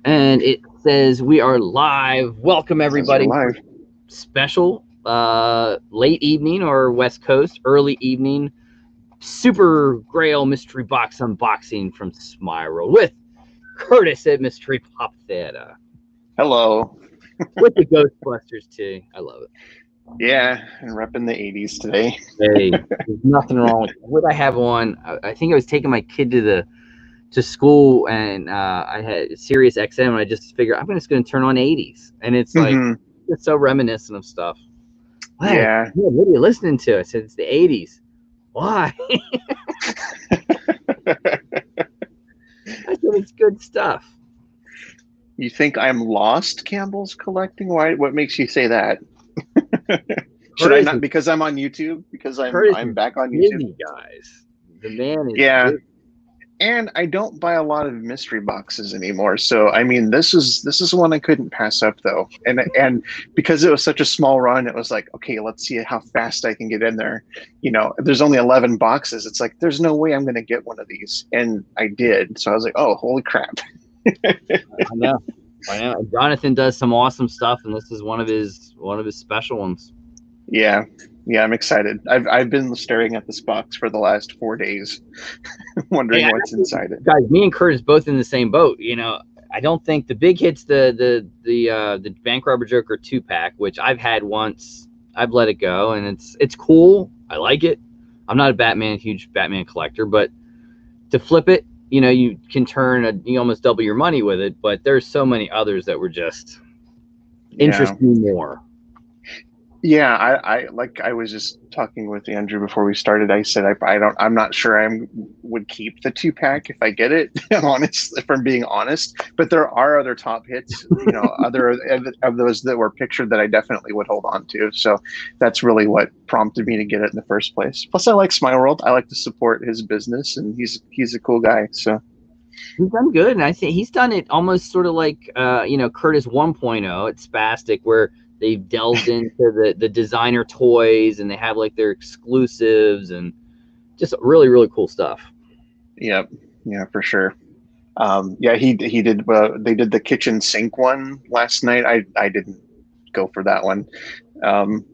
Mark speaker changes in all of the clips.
Speaker 1: And it says we are live. Welcome everybody.
Speaker 2: Live.
Speaker 1: Special late evening or West Coast, early evening Super Grail mystery box unboxing from Smeye with Curtis at Mystery Pop Theater.
Speaker 2: Hello.
Speaker 1: With the Ghostbusters too. I love it.
Speaker 2: Yeah, and repping the 80s today.
Speaker 1: Hey, there's nothing wrong with what I have on. I think I was taking my kid to school, and I had Sirius XM, and I just figured I'm just going to turn on 80s, and it's like it's so reminiscent of stuff. Hey,
Speaker 2: yeah.
Speaker 1: What are you listening to? I said it's the 80s. Why? I said it's good stuff.
Speaker 2: You think I'm lost, Campbell's collecting? Why? What makes you say that? Should I not? Because I'm on YouTube. Because I'm back on YouTube.
Speaker 1: Busy, guys. The man is
Speaker 2: yeah.
Speaker 1: busy.
Speaker 2: And I don't buy a lot of mystery boxes anymore. So I mean, this is one I couldn't pass up though. And because it was such a small run, it was like, okay, let's see how fast I can get in there. You know, there's only 11 boxes. It's like there's no way I'm going to get one of these, and I did. So I was like, oh, holy crap!
Speaker 1: I know. Jonathan does some awesome stuff, and this is one of his special ones.
Speaker 2: Yeah, I'm excited. I've been staring at this box for the last 4 days, wondering what's inside it.
Speaker 1: Guys, me and Curtis both in the same boat. You know, I don't think the big hit's the Bank Robber Joker 2-pack, which I've had once. I've let it go, and it's cool. I like it. I'm not a huge Batman collector, but to flip it, you know, you can you almost double your money with it. But there's so many others that were just interesting more.
Speaker 2: Yeah, I was just talking with Andrew before we started. I said I'm not sure I would keep the 2-pack if I get it. Honest, if I'm being honest, but there are other top hits, you know, other of those that were pictured that I definitely would hold on to. So that's really what prompted me to get it in the first place. Plus, I like Smeye. I like to support his business, and he's a cool guy. So
Speaker 1: he's done good, and I think he's done it almost sort of like you know, Curtis 1.0 at Spastic, where they've delved into the designer toys, and they have like their exclusives and just really, really cool stuff.
Speaker 2: Yeah, for sure. Yeah, he did. They did the kitchen sink one last night. I didn't go for that one. I'm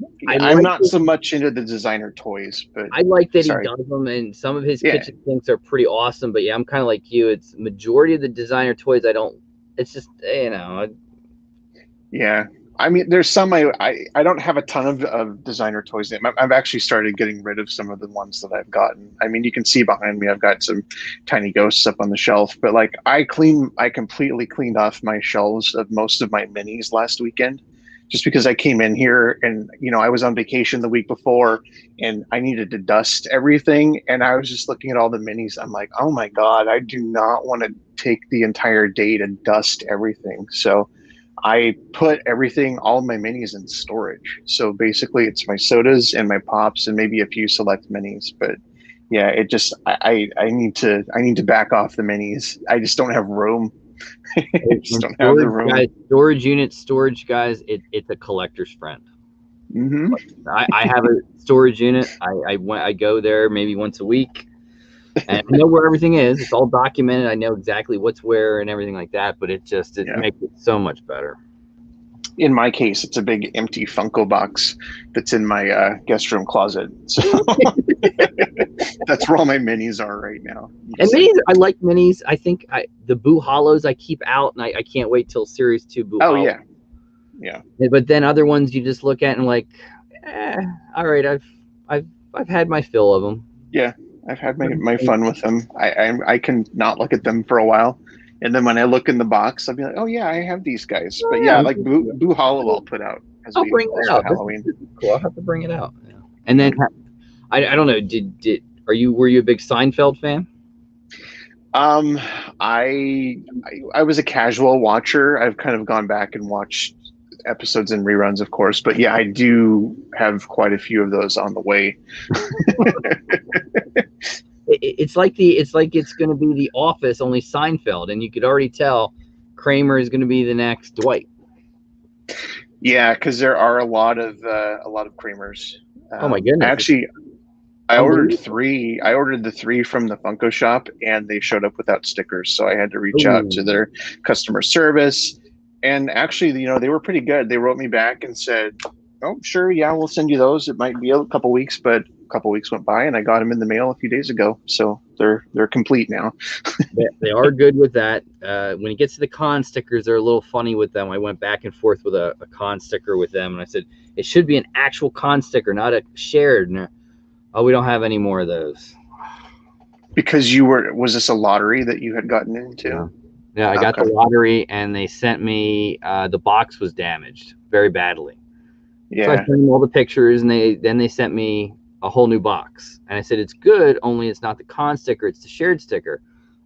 Speaker 2: not so much into the designer toys, but
Speaker 1: I like that he does them, and some of his kitchen sinks are pretty awesome. But yeah, I'm kind of like you. It's majority of the designer toys I don't. It's just, you know.
Speaker 2: Yeah. I mean, there's some I don't have a ton of designer toys. I've actually started getting rid of some of the ones that I've gotten. I mean, you can see behind me, I've got some tiny ghosts up on the shelf, but like I completely cleaned off my shelves of most of my minis last weekend, just because I came in here and, you know, I was on vacation the week before and I needed to dust everything. And I was just looking at all the minis. I'm like, oh my God, I do not want to take the entire day to dust everything. So I put all my minis in storage. So basically it's my sodas and my pops and maybe a few select minis. But yeah, it just, I need to back off the minis. I just don't have room. I just don't have the room.
Speaker 1: Guys, storage guys, it's a collector's friend. I have a storage unit. I go there maybe once a week. And I know where everything is. It's all documented. I know exactly what's where and everything like that. But it makes it so much better.
Speaker 2: In my case, it's a big empty Funko box that's in my guest room closet. So that's where all my minis are right now.
Speaker 1: And minis, I like minis. I think the Boo Hollows I keep out, and I can't wait till Series 2 Boo Hollows.
Speaker 2: Yeah.
Speaker 1: But then other ones you just look at and like, all right, I've had my fill of them.
Speaker 2: Yeah. I've had my fun with them. I can not look at them for a while, and then when I look in the box, I'll be like, oh yeah, I have these guys. But yeah, like Boo Hollow, I'll put out.
Speaker 1: I'll bring it out. Halloween. Cool. I'll have to bring it out. Yeah. And then I don't know. Were you a big Seinfeld fan?
Speaker 2: I was a casual watcher. I've kind of gone back and watched episodes and reruns, of course, but yeah, I do have quite a few of those on the way.
Speaker 1: It's like it's going to be The Office, only Seinfeld, and you could already tell Kramer is going to be the next Dwight.
Speaker 2: Yeah, because there are a lot of Kramers.
Speaker 1: Oh my goodness!
Speaker 2: Actually, I ordered
Speaker 1: Unbelievable.
Speaker 2: three. I ordered the three from the Funko shop, and they showed up without stickers. So I had to reach out to
Speaker 1: Ooh.
Speaker 2: their customer service. And actually, they were pretty good. They wrote me back and said, "Oh, sure, yeah, we'll send you those. It might be a couple weeks, but a couple weeks went by, and I got them in the mail a few days ago. So they're complete now."
Speaker 1: They are good with that. When it gets to the con stickers, they're a little funny with them. I went back and forth with a con sticker with them, and I said it should be an actual con sticker, not a shared. And oh, we don't have any more of those.
Speaker 2: Because was this a lottery that you had gotten into?
Speaker 1: Yeah, yeah. I got the
Speaker 2: Okay.
Speaker 1: lottery, and they sent me the box was damaged very badly. So I
Speaker 2: Yeah.
Speaker 1: sent them all the pictures, and they sent me a whole new box. And I said it's good, only it's not the con sticker, it's the shared sticker.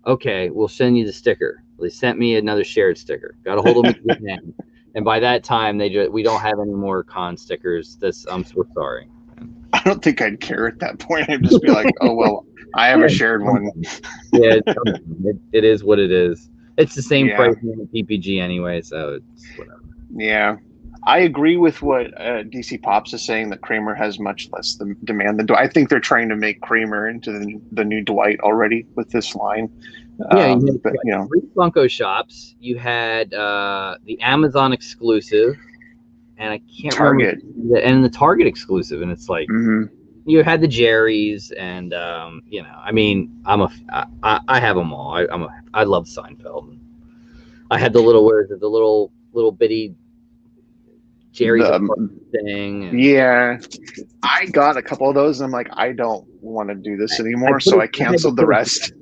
Speaker 1: Okay, we'll send you the sticker. They sent me another shared sticker. Got a hold of them again, and by that time we don't have any more con stickers. I'm so sorry.
Speaker 2: I don't think I'd care at that point. I'd just be like, "Oh well, I have
Speaker 1: Yeah,
Speaker 2: a shared one."
Speaker 1: yeah, it is what it is. It's the same
Speaker 2: Yeah.
Speaker 1: price in PPG anyway, so it's whatever.
Speaker 2: Yeah. I agree with what DC Pops is saying that Kramer has much less demand than Dwight. I think they're trying to make Kramer into the new Dwight already with this line.
Speaker 1: Yeah, you had
Speaker 2: But
Speaker 1: what, three Funko shops. You had the Amazon exclusive, and I can't remember,
Speaker 2: Target.
Speaker 1: and the Target exclusive, and it's like
Speaker 2: Hmm.
Speaker 1: you had the Jerry's, and I mean, I have them all. I love Seinfeld. I had the little where is it, the little bitty Jerry's apartment
Speaker 2: The
Speaker 1: thing, and
Speaker 2: Yeah, I got a couple of those, and I'm like, I don't want to do this
Speaker 1: I
Speaker 2: anymore,
Speaker 1: put
Speaker 2: so
Speaker 1: it.
Speaker 2: I
Speaker 1: I had to
Speaker 2: canceled the
Speaker 1: put it.
Speaker 2: rest.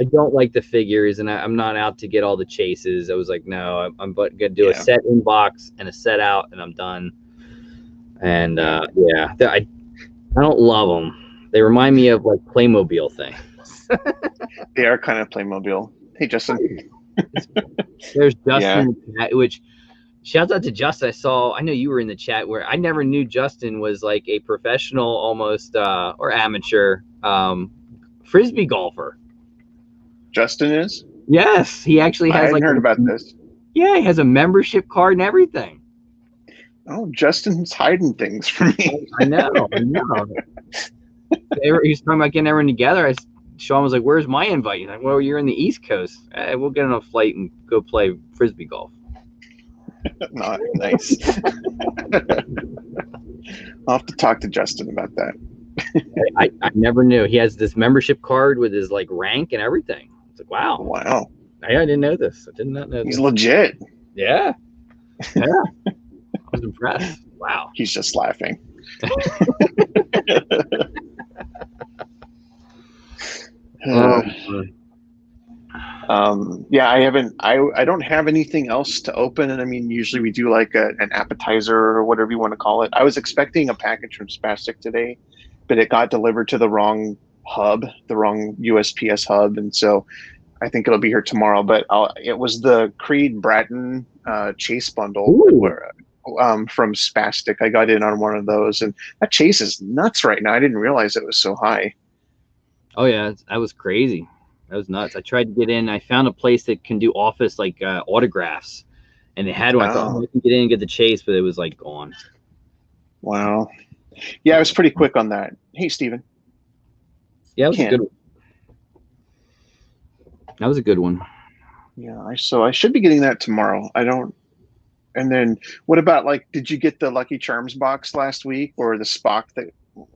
Speaker 1: I don't like the figures, and I'm not out to get all the chases. I was like, no, I'm but gonna do a
Speaker 2: Yeah,
Speaker 1: set in box and a set out, and I'm done. And
Speaker 2: yeah,
Speaker 1: yeah, I don't love them. They remind me of like Playmobil thing.
Speaker 2: they are kind of Playmobil. Hey, Justin.
Speaker 1: There's
Speaker 2: Yeah.
Speaker 1: Justin, which shouts out to Justin. I know you were in the chat where I never knew Justin was like a professional, almost or amateur frisbee golfer.
Speaker 2: Justin is?
Speaker 1: Yes, he actually
Speaker 2: I
Speaker 1: has
Speaker 2: hadn't
Speaker 1: like
Speaker 2: heard about this.
Speaker 1: yeah, he has a membership card and everything.
Speaker 2: Oh, Justin's hiding things from me.
Speaker 1: I know, I know. He's talking about getting everyone together. Sean was like, "Where's my invite?" He's like, "Well, you're in the East Coast. We'll get on a flight and go play frisbee golf."
Speaker 2: Not nice. I'll have to talk to Justin about that.
Speaker 1: I never knew he has this membership card with his like rank and everything. It's like, wow,
Speaker 2: Wow.
Speaker 1: I didn't know this. I did not know
Speaker 2: He's
Speaker 1: this.
Speaker 2: legit.
Speaker 1: Yeah, yeah, I was impressed. Wow.
Speaker 2: He's just laughing.
Speaker 1: Oh,
Speaker 2: Yeah, I don't have anything else to open. And I mean, usually we do like an appetizer or whatever you want to call it. I was expecting a package from Spastic today, but it got delivered to the wrong hub, the wrong USPS hub. And so I think it'll be here tomorrow, but it was the Creed Bratton Chase bundle
Speaker 1: ooh.
Speaker 2: where, from Spastic. I got in on one of those, and that Chase is nuts right now. I didn't realize it was so high.
Speaker 1: Oh yeah, that was crazy. That was nuts. I tried to get in. I found a place that can do office like autographs, and they had one. I thought, oh,
Speaker 2: Oh,
Speaker 1: I can get in and get the Chase, but it was like gone.
Speaker 2: wow. Yeah, I was pretty quick on that. Hey, Steven.
Speaker 1: Yeah, it was a good
Speaker 2: Ken.
Speaker 1: one. That was a good one.
Speaker 2: Yeah, so I should be getting that tomorrow. I don't. And then what about like, did you get the Lucky Charms box last week or the Spock that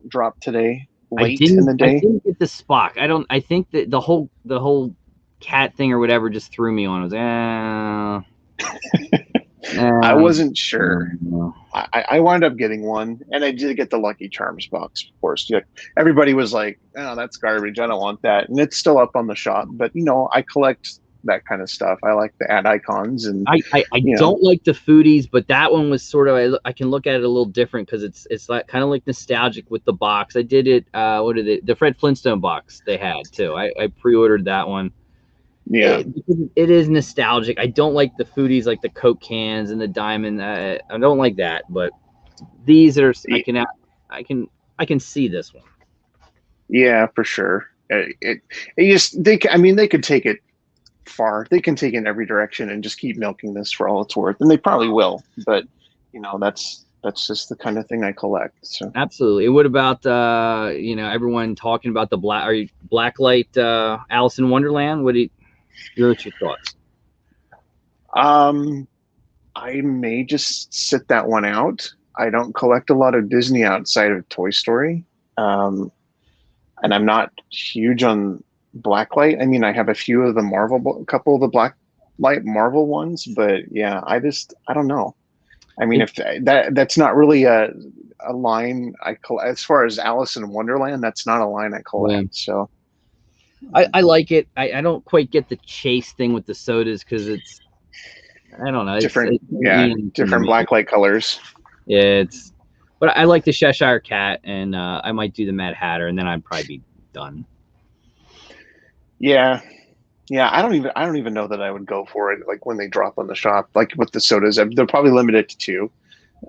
Speaker 2: dropped today late in the
Speaker 1: I
Speaker 2: day?
Speaker 1: didn't get the Spock. I think that the whole cat thing or whatever just threw me on. I was
Speaker 2: I wasn't sure.
Speaker 1: uh,
Speaker 2: I wound up getting one, and I did get the Lucky Charms box, of course. Yeah, everybody was like, "Oh, that's garbage. I don't want that," and it's still up on the shop. But I collect that kind of stuff. I like the ad icons, and
Speaker 1: I
Speaker 2: you know,
Speaker 1: don't like the foodies, but that one was sort of I can look at it a little different because it's like kind of like nostalgic with the box. I did it. What did it? The Fred Flintstone box they had too. I pre-ordered that one.
Speaker 2: yeah,
Speaker 1: It is nostalgic. I don't like the foodies like the Coke cans and the diamond. I don't like that, but these are I can I can see this one.
Speaker 2: yeah, for sure. It just I mean, they could take it far. They can take it in every direction and just keep milking this for all it's worth, and they probably will. But That's just the kind of thing I collect. So
Speaker 1: Absolutely. What about everyone talking about the blacklight Alice in Wonderland? What's your thoughts?
Speaker 2: I may just sit that one out. I don't collect a lot of Disney outside of Toy Story. And I'm not huge on blacklight. I mean, I have a few of the a couple of the blacklight Marvel ones, but yeah, I don't know. I mean, if that's not really a line I collect. As far as Alice in Wonderland, that's not a line I collect.
Speaker 1: Yeah.
Speaker 2: So
Speaker 1: I like it. I don't quite get the chase thing with the sodas because I don't know.
Speaker 2: Different
Speaker 1: Different
Speaker 2: blacklight colors.
Speaker 1: Yeah, but I like the Cheshire Cat, and I might do the Mad Hatter, and then I'd probably be done.
Speaker 2: Yeah, I don't even know that I would go for it. Like when they drop on the shop, like with the sodas, they're probably limited to 2.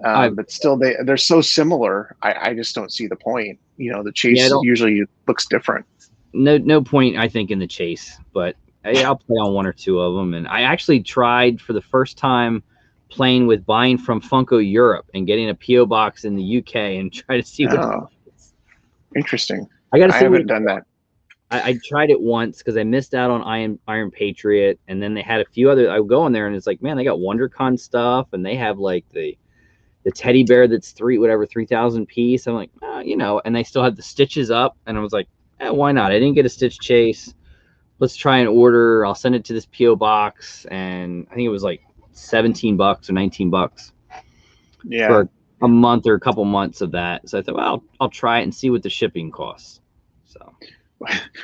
Speaker 2: But still, they're so similar. I just don't see the point. The chase usually looks different.
Speaker 1: No point, I think, in the chase, but I'll play on 1 or 2 of them. And I actually tried for the first time playing with buying from Funko Europe and getting a PO box in the UK and try to see what.
Speaker 2: Interesting.
Speaker 1: I
Speaker 2: haven't done that.
Speaker 1: I tried it once because I missed out on Iron Patriot, and then they had a few other. I would go in there and it's like, man, they got WonderCon stuff, and they have like the teddy bear that's 3,000 piece. I'm like, and they still had the Stitches up, and I was like, why not? I didn't get a Stitch chase. Let's try and order. I'll send it to this PO box, and I think it was like $17 or $19.
Speaker 2: Yeah,
Speaker 1: for a month or a couple months of that. So I thought, well, I'll try it and see what the shipping costs. So,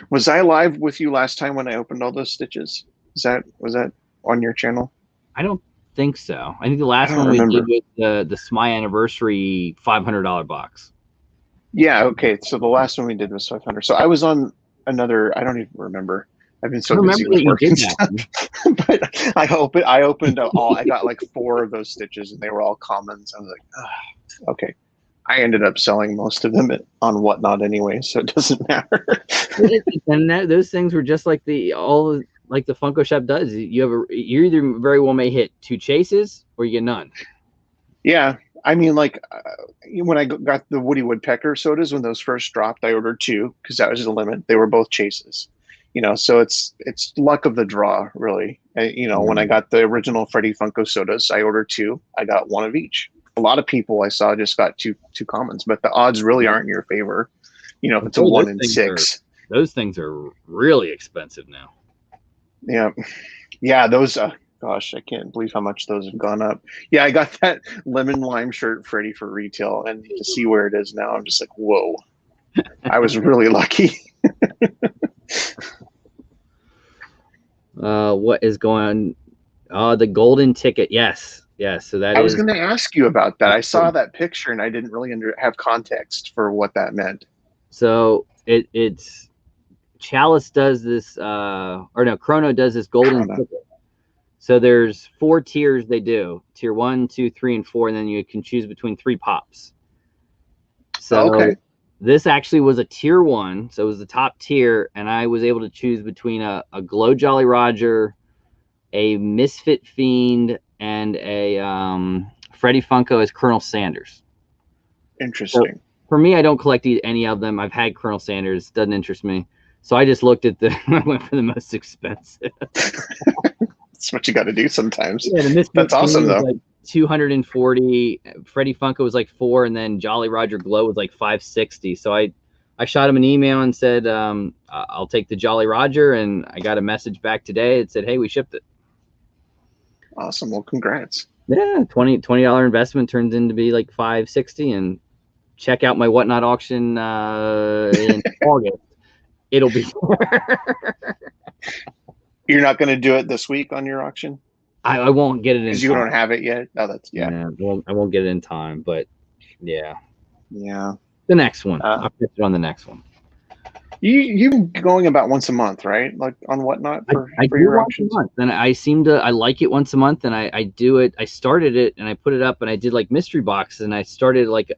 Speaker 2: was I live with you last time when I opened all those Stitches? Was that on your channel?
Speaker 1: I don't think so. I think the last one we did was the Smeye anniversary $500 box.
Speaker 2: Yeah. Okay. So the last one we did was 500. So I was on another. I don't even remember. I've been so busy with work and stuff. But I opened all. I got like 4 of those Stitches, and they were all commons. I was like, okay. I ended up selling most of them on Whatnot anyway, so it doesn't matter.
Speaker 1: And those things were just like the Funko Shop does. You either very well may hit 2 chases or you get none.
Speaker 2: Yeah, I mean, like when I got the Woody Woodpecker sodas when those first dropped, I ordered 2 because that was the limit. They were both chases. So it's luck of the draw, really. When I got the original Freddy Funko sodas, I ordered 2. I got 1 of each. A lot of people I saw just got two commons, but the odds really aren't in your favor. If it's a 1 in 6.
Speaker 1: Those things are really expensive now.
Speaker 2: Yeah. Those. Gosh, I can't believe how much those have gone up. Yeah, I got that lemon lime shirt Freddy for retail, and to see where it is now, I'm just like, whoa. I was really lucky.
Speaker 1: What is going on? The golden ticket. Yes. So I
Speaker 2: was going to ask you about that. I saw that picture and I didn't really have context for what that meant.
Speaker 1: So it's Chalice does this, Chrono does this golden ticket. So there's 4 tiers they do. Tier 1, 2, 3, and 4, and then you can choose between 3 pops. So this actually was a tier 1, so it was the top tier, and I was able to choose between a Glow Jolly Roger, a Misfit Fiend, and a Freddy Funko as Colonel Sanders.
Speaker 2: Interesting.
Speaker 1: So for me, I don't collect any of them. I've had Colonel Sanders, doesn't interest me. So I just looked at I went for the most expensive.
Speaker 2: That's what you got to do sometimes.
Speaker 1: Yeah,
Speaker 2: that's awesome though.
Speaker 1: Like 240. Freddy Funko was like 4, and then Jolly Roger Glow was like 560. So I shot him an email and said, I'll take the Jolly Roger, and I got a message back today. It said, hey, we shipped it.
Speaker 2: Awesome. Well, congrats.
Speaker 1: Yeah, $20 investment turns into be like 560, and check out my Whatnot auction in August. It'll be.
Speaker 2: You're not going to do it this week on your auction?
Speaker 1: I won't get it in
Speaker 2: because you don't have it yet. No, that's
Speaker 1: I won't get it in time, but yeah.
Speaker 2: The
Speaker 1: next one. I'll put it on the next one.
Speaker 2: You going about once a month, right? Like on Whatnot for your auctions?
Speaker 1: Once a month, and I like it once a month, and I do it. I started it and I put it up, and I did like mystery boxes, and I started like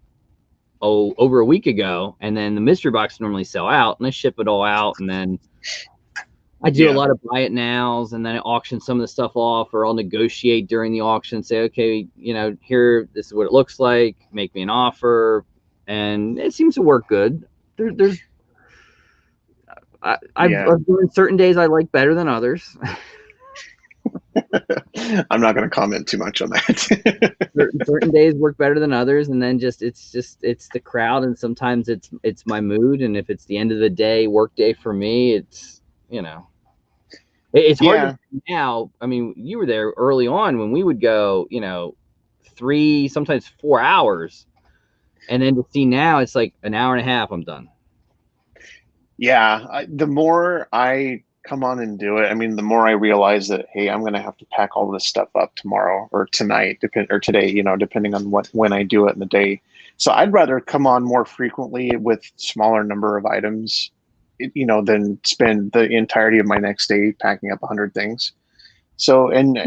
Speaker 1: over a week ago, and then the mystery boxes normally sell out, and I ship it all out, and then I do a
Speaker 2: Yeah.
Speaker 1: lot of buy it nows, and then I auction some of the stuff off, or I'll negotiate during the auction. Say, okay, here, this is what it looks like. Make me an offer, and it seems to work good. There's I've
Speaker 2: Yeah.
Speaker 1: learned certain days I like better than others.
Speaker 2: I'm not going to comment too much on that.
Speaker 1: certain days work better than others, and then it's the crowd, and sometimes it's my mood, and if it's the end of the day work day for me, it's hard to
Speaker 2: Yeah.
Speaker 1: now. I mean, you were there early on when we would go 3, sometimes 4 hours, and then to see now it's like an hour and a half, I'm done.
Speaker 2: Yeah. The more I come on and do it, I mean, the more I realize that, hey, I'm going to have to pack all this stuff up tomorrow or tonight, or today, depending on when I do it in the day. So I'd rather come on more frequently with smaller number of items, than spend the entirety of my next day packing up 100 things. So, and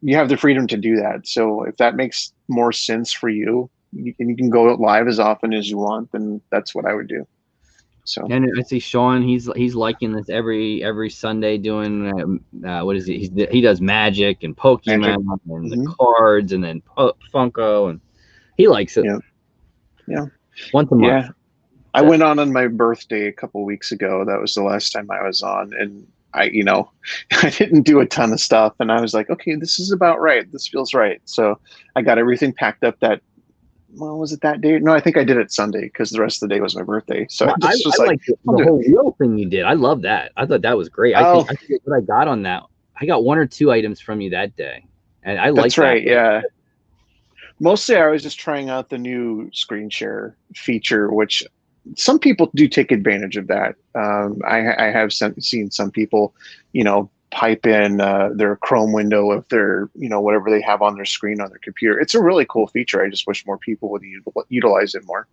Speaker 2: you have the freedom to do that. So if that makes more sense for you, and you can go live as often as you want, then that's what I would do. So,
Speaker 1: And I see Sean, he's liking this every Sunday, doing what is it? He does Magic and Pokemon
Speaker 2: Magic.
Speaker 1: and the cards, and then Funko, and he likes it.
Speaker 2: Yeah. Yeah.
Speaker 1: Once a month.
Speaker 2: Yeah. I went on my birthday a couple weeks ago. That was the last time I was on, and I I didn't do a ton of stuff, and I was like, okay, this is about right. This feels right. So I got everything packed up was it that day? No, I think I did it Sunday because the rest of the day was my birthday. So
Speaker 1: Well,
Speaker 2: I just was
Speaker 1: I
Speaker 2: like,
Speaker 1: like the whole wheel thing you did. I love that. I thought that was great. I
Speaker 2: oh,
Speaker 1: think what I got on that, I got 1 or 2 items from you that day, and I like
Speaker 2: that's
Speaker 1: that.
Speaker 2: right. Yeah. Mostly I was just trying out the new screen share feature, which some people do take advantage of that. I have seen some people, pipe in their Chrome window of their, whatever they have on their screen on their computer. It's a really cool feature. I just wish more people would utilize it more.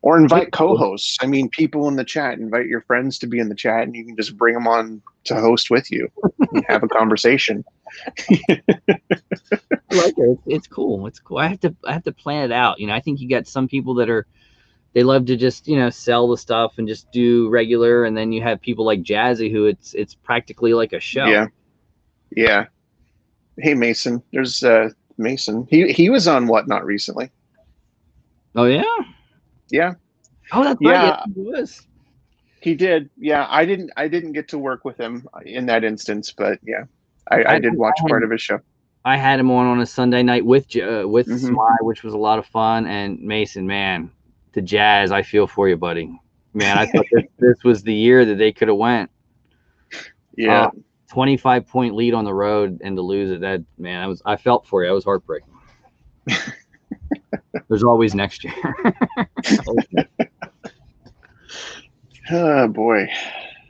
Speaker 2: Or invite co-hosts. I mean, people in the chat, invite your friends to be in the chat, and you can just bring them on to host with you and have a conversation.
Speaker 1: I like it. It's cool. It's cool. I have to plan it out. I think you got some people that they love to just sell the stuff and just do regular, and then you have people like Jazzy who it's practically like a show.
Speaker 2: Yeah. Hey Mason, there's Mason. He was on Whatnot recently.
Speaker 1: Oh yeah.
Speaker 2: Yeah.
Speaker 1: Oh, that's right. Yeah, he was.
Speaker 2: He did. Yeah, I didn't get to work with him in that instance, but yeah, I did watch part of his show.
Speaker 1: I had him on a Sunday night with Smeye, which was a lot of fun. And Mason, man, the Jazz, I feel for you, buddy. Man, I thought this was the year that they could have went.
Speaker 2: Yeah.
Speaker 1: 25-point lead on the road, and to lose it, that, man, I felt for you. I was heartbreaking. There's always next year.
Speaker 2: Oh boy.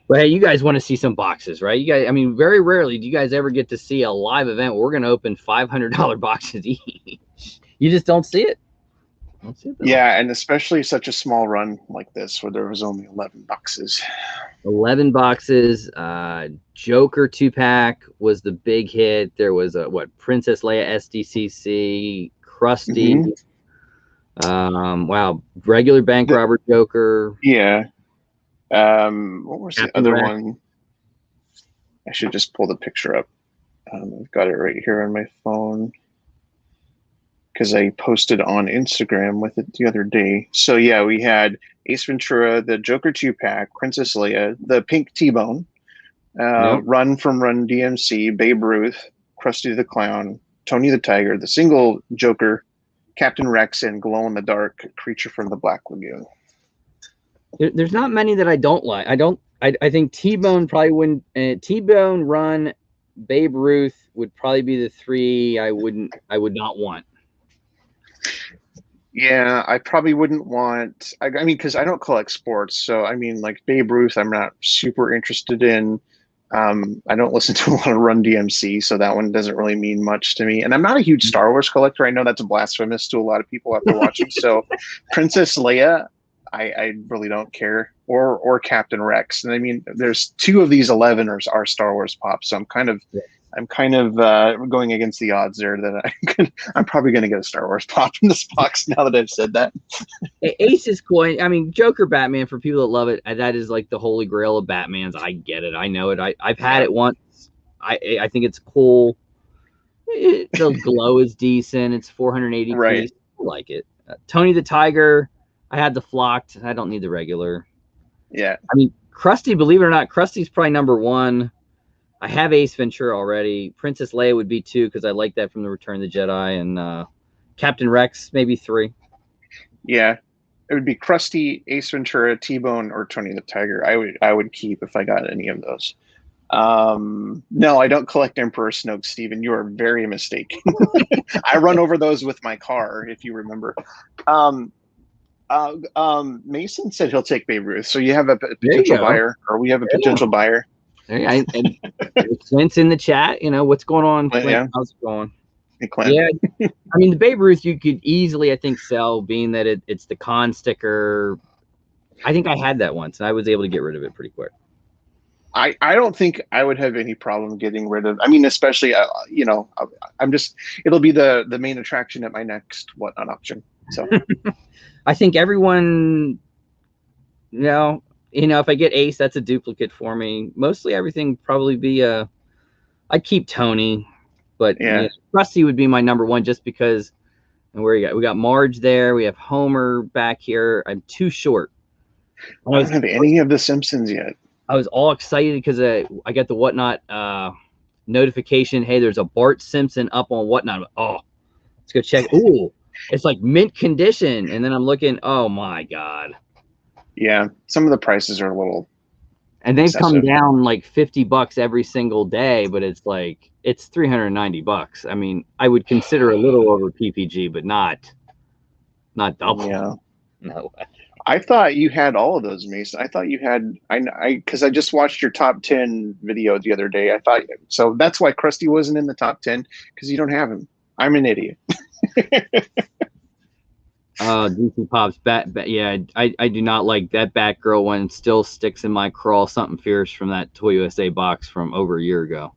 Speaker 1: But hey, you guys want to see some boxes, right? You guys, I mean, very rarely do you guys ever get to see a live event where we're going to open $500 boxes each. You just don't see it.
Speaker 2: Yeah, and especially such a small run like this where there was only 11 boxes.
Speaker 1: 11 boxes. Joker 2-pack was the big hit. There was Princess Leia SDCC, Krusty. Wow, regular bank robber Joker.
Speaker 2: Yeah. What was the other one? I should just pull the picture up. I've got it right here on my phone because I posted on Instagram with it the other day. So yeah, we had Ace Ventura, the Joker 2-pack, Princess Leia, the Pink T-Bone, Run from Run DMC, Babe Ruth, Krusty the Clown, Tony the Tiger, the single Joker, Captain Rex, and Glow in the Dark Creature from the Black Lagoon.
Speaker 1: There's not many that I don't like. I think T-Bone probably wouldn't. T-Bone, Run, Babe Ruth would probably be the 3 I would not want.
Speaker 2: Yeah, I probably wouldn't want. I mean, because I don't collect sports, so I mean, like Babe Ruth, I'm not super interested in. I don't listen to a lot of Run DMC, so that one doesn't really mean much to me. And I'm not a huge Star Wars collector. I know that's blasphemous to a lot of people after watching. So, Princess Leia, I really don't care. Or Captain Rex. And I mean, there's two of these 11 are Star Wars pops, so I'm kind of going against the odds there that I'm probably going to get a Star Wars pop in this box now that I've said that.
Speaker 1: Ace is cool. I mean, Joker Batman, for people that love it, that is like the holy grail of Batmans. I get it. I know it. I've had it once. I think it's cool. The glow is decent. It's 480
Speaker 2: Right.
Speaker 1: piece. I like it. Tony the Tiger, I had the flocked. I don't need the regular.
Speaker 2: Yeah.
Speaker 1: I mean, Krusty, believe it or not, Krusty's probably number one. I have Ace Ventura already. Princess Leia would be 2 because I like that from the Return of the Jedi. And Captain Rex, maybe 3.
Speaker 2: Yeah. It would be Krusty, Ace Ventura, T-Bone, or Tony the Tiger. I would keep if I got any of those. No, I don't collect Emperor Snoke, Steven. You are very mistaken. I run over those with my car, if you remember. Mason said he'll take Babe Ruth. So you have a potential buyer, or we have a potential buyer.
Speaker 1: And Clint's in the chat. You know, what's going on, Clint?
Speaker 2: Yeah.
Speaker 1: How's it going?
Speaker 2: Hey, Clint.
Speaker 1: Yeah, I mean, the Babe Ruth you could easily, I think, sell, being that it's the con sticker. I think I had that once, and I was able to get rid of it pretty quick.
Speaker 2: I don't think I would have any problem getting rid of. I mean, especially you know, it'll be the main attraction at my next whatnot auction. So
Speaker 1: I think everyone, you know, if I get Ace, that's a duplicate for me. Mostly everything probably be I'd keep Tony, but
Speaker 2: yeah,
Speaker 1: Krusty would be my number one, just because. And we got Marge there. We have Homer back here. I'm too short.
Speaker 2: I don't have any of the Simpsons yet.
Speaker 1: I was all excited because I got the whatnot notification. Hey, there's a Bart Simpson up on whatnot. Oh, let's go check. Ooh, it's like mint condition. And then I'm looking. Oh my god.
Speaker 2: Yeah, some of the prices are a little.
Speaker 1: And they've come down like $50 every single day, but it's like it's $390. I mean, I would consider a little over PPG, but not double.
Speaker 2: Yeah.
Speaker 1: No way.
Speaker 2: I thought you had all of those, Mason. I thought you had. Because I just watched your top 10 video the other day. I thought so. That's why Krusty wasn't in the top 10, because you don't have him. I'm an idiot.
Speaker 1: DC Pops yeah, I do not like that Batgirl one. Still sticks in my crawl. Something fierce from that Toy USA box from over a year ago.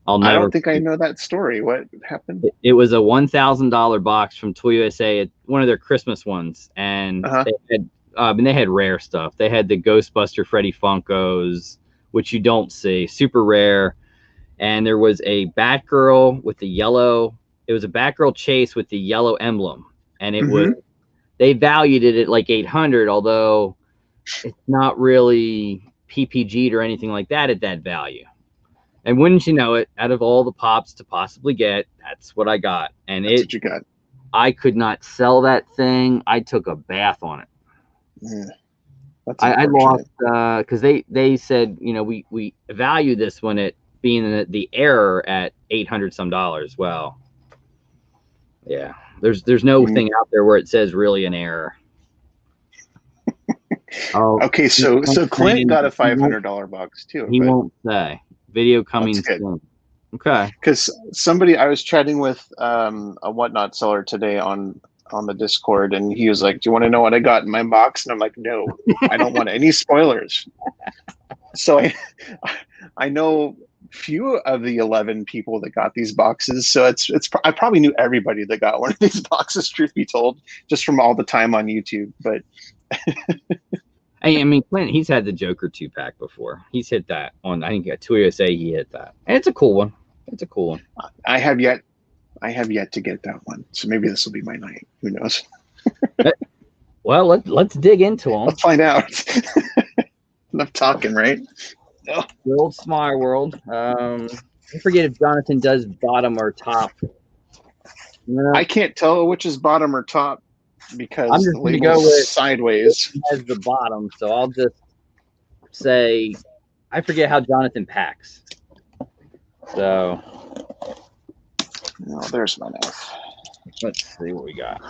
Speaker 2: I don't think I know that story. What happened?
Speaker 1: It was a $1,000 box from Toy USA, at one of their Christmas ones, and they had rare stuff. They had the Ghostbuster Freddy Funkos, which you don't see, super rare. And there was a Batgirl with the yellow. It was a Batgirl chase with the yellow emblem. And it was, they valued it at like $800, although it's not really PPG'd or anything like that at that value. And wouldn't you know it, out of all the pops to possibly get, that's what I got. And
Speaker 2: that's what you got.
Speaker 1: I could not sell that thing. I took a bath on it.
Speaker 2: Yeah.
Speaker 1: I lost because they said, we value this one at being the error at $800 some. Well, yeah. There's no thing out there where it says really an error.
Speaker 2: Okay, so Clint got a $500 box too.
Speaker 1: He won't say. Video coming soon. Okay.
Speaker 2: Because I was chatting with a whatnot seller today on the Discord, and he was like, "Do you want to know what I got in my box?" And I'm like, "No, I don't want any spoilers." So I know few of the 11 people that got these boxes, so I probably knew everybody that got one of these boxes, truth be told, just from all the time on YouTube. But
Speaker 1: I mean, Clint, he's had the Joker 2-pack before. He's hit that on, I think at Toy USA he hit that, and it's a cool one. It's a cool one.
Speaker 2: I have yet to get that one, so maybe this will be my night. Who knows?
Speaker 1: Well, let's dig into them.
Speaker 2: Let's find out. Enough talking, right?
Speaker 1: Oh. The old Smeye world. I forget if Jonathan does bottom or top.
Speaker 2: I can't tell which is bottom or top because
Speaker 1: I'm just going to go with
Speaker 2: sideways
Speaker 1: as the bottom. So I'll just say I forget how Jonathan packs. So
Speaker 2: there's my knife.
Speaker 1: Let's see what we got.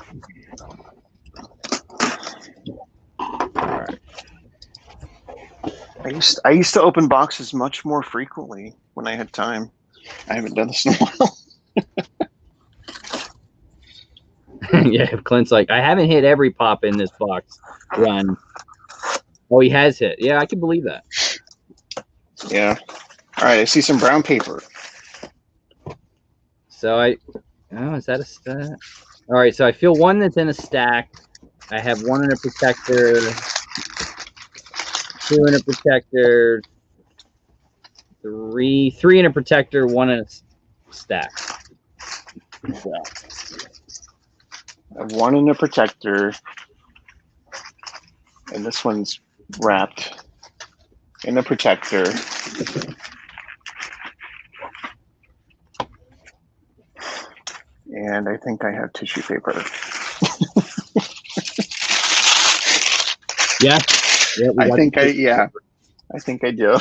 Speaker 1: All right.
Speaker 2: I used to open boxes much more frequently when I had time. I haven't done this in a while.
Speaker 1: Yeah, Clint's like, I haven't hit every pop in this box run. Oh, he has hit. Yeah, I can believe that.
Speaker 2: Yeah. All right, I see some brown paper.
Speaker 1: So is that a stack? All right, so I feel one that's in a stack. I have one in a protector, two in a protector, three in a protector, one in a stack. So.
Speaker 2: I have one in a protector, and this one's wrapped in a protector. And I think I have tissue paper.
Speaker 1: Yeah.
Speaker 2: I think I do.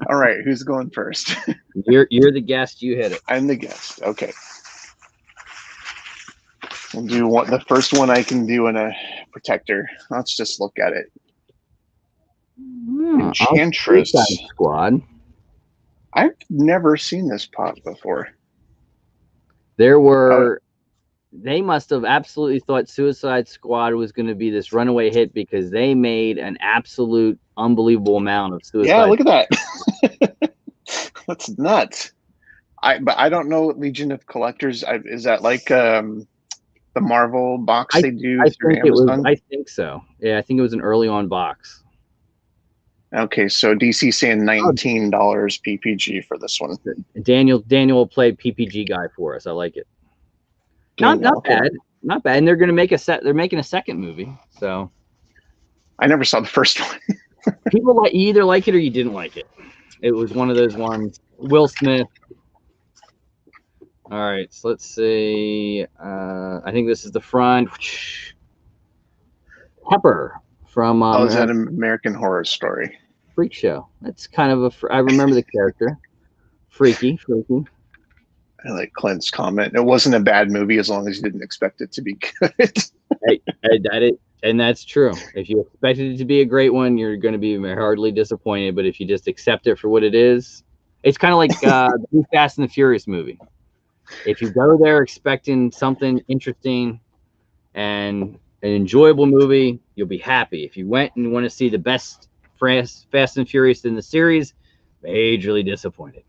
Speaker 2: All right, who's going first?
Speaker 1: You're the guest. You hit it.
Speaker 2: I'm the guest. Okay. I'll do the first one I can do in a protector. Let's just look at it. Enchantress
Speaker 1: Squad.
Speaker 2: I've never seen this pop before.
Speaker 1: There were. They must have absolutely thought Suicide Squad was going to be this runaway hit because they made an absolute unbelievable amount of Suicide.
Speaker 2: Yeah, look at that. That's nuts. But I don't know Legion of Collectors. Is that like the Marvel box they do through Amazon?
Speaker 1: I think so. Yeah, I think it was an early on box.
Speaker 2: Okay, so DC saying $19 PPG for this one.
Speaker 1: Daniel will play PPG guy for us. I like it. Not bad. Not bad. And they're going to make they're making a second movie. So
Speaker 2: I never saw the first one.
Speaker 1: People you either like it or you didn't like it. It was one of those ones. Will Smith. All right, so let's see. I think this is the front. Pepper from
Speaker 2: is that an American Horror Story?
Speaker 1: Freak Show. That's kind of I remember the character. Freaky.
Speaker 2: I like Clint's comment. It wasn't a bad movie as long as you didn't expect it to be good.
Speaker 1: And that's true. If you expected it to be a great one, you're going to be hardly disappointed. But if you just accept it for what it is, it's kind of like the Fast and the Furious movie. If you go there expecting something interesting and an enjoyable movie, you'll be happy. If you went and want to see the best Fast and Furious in the series, majorly disappointed.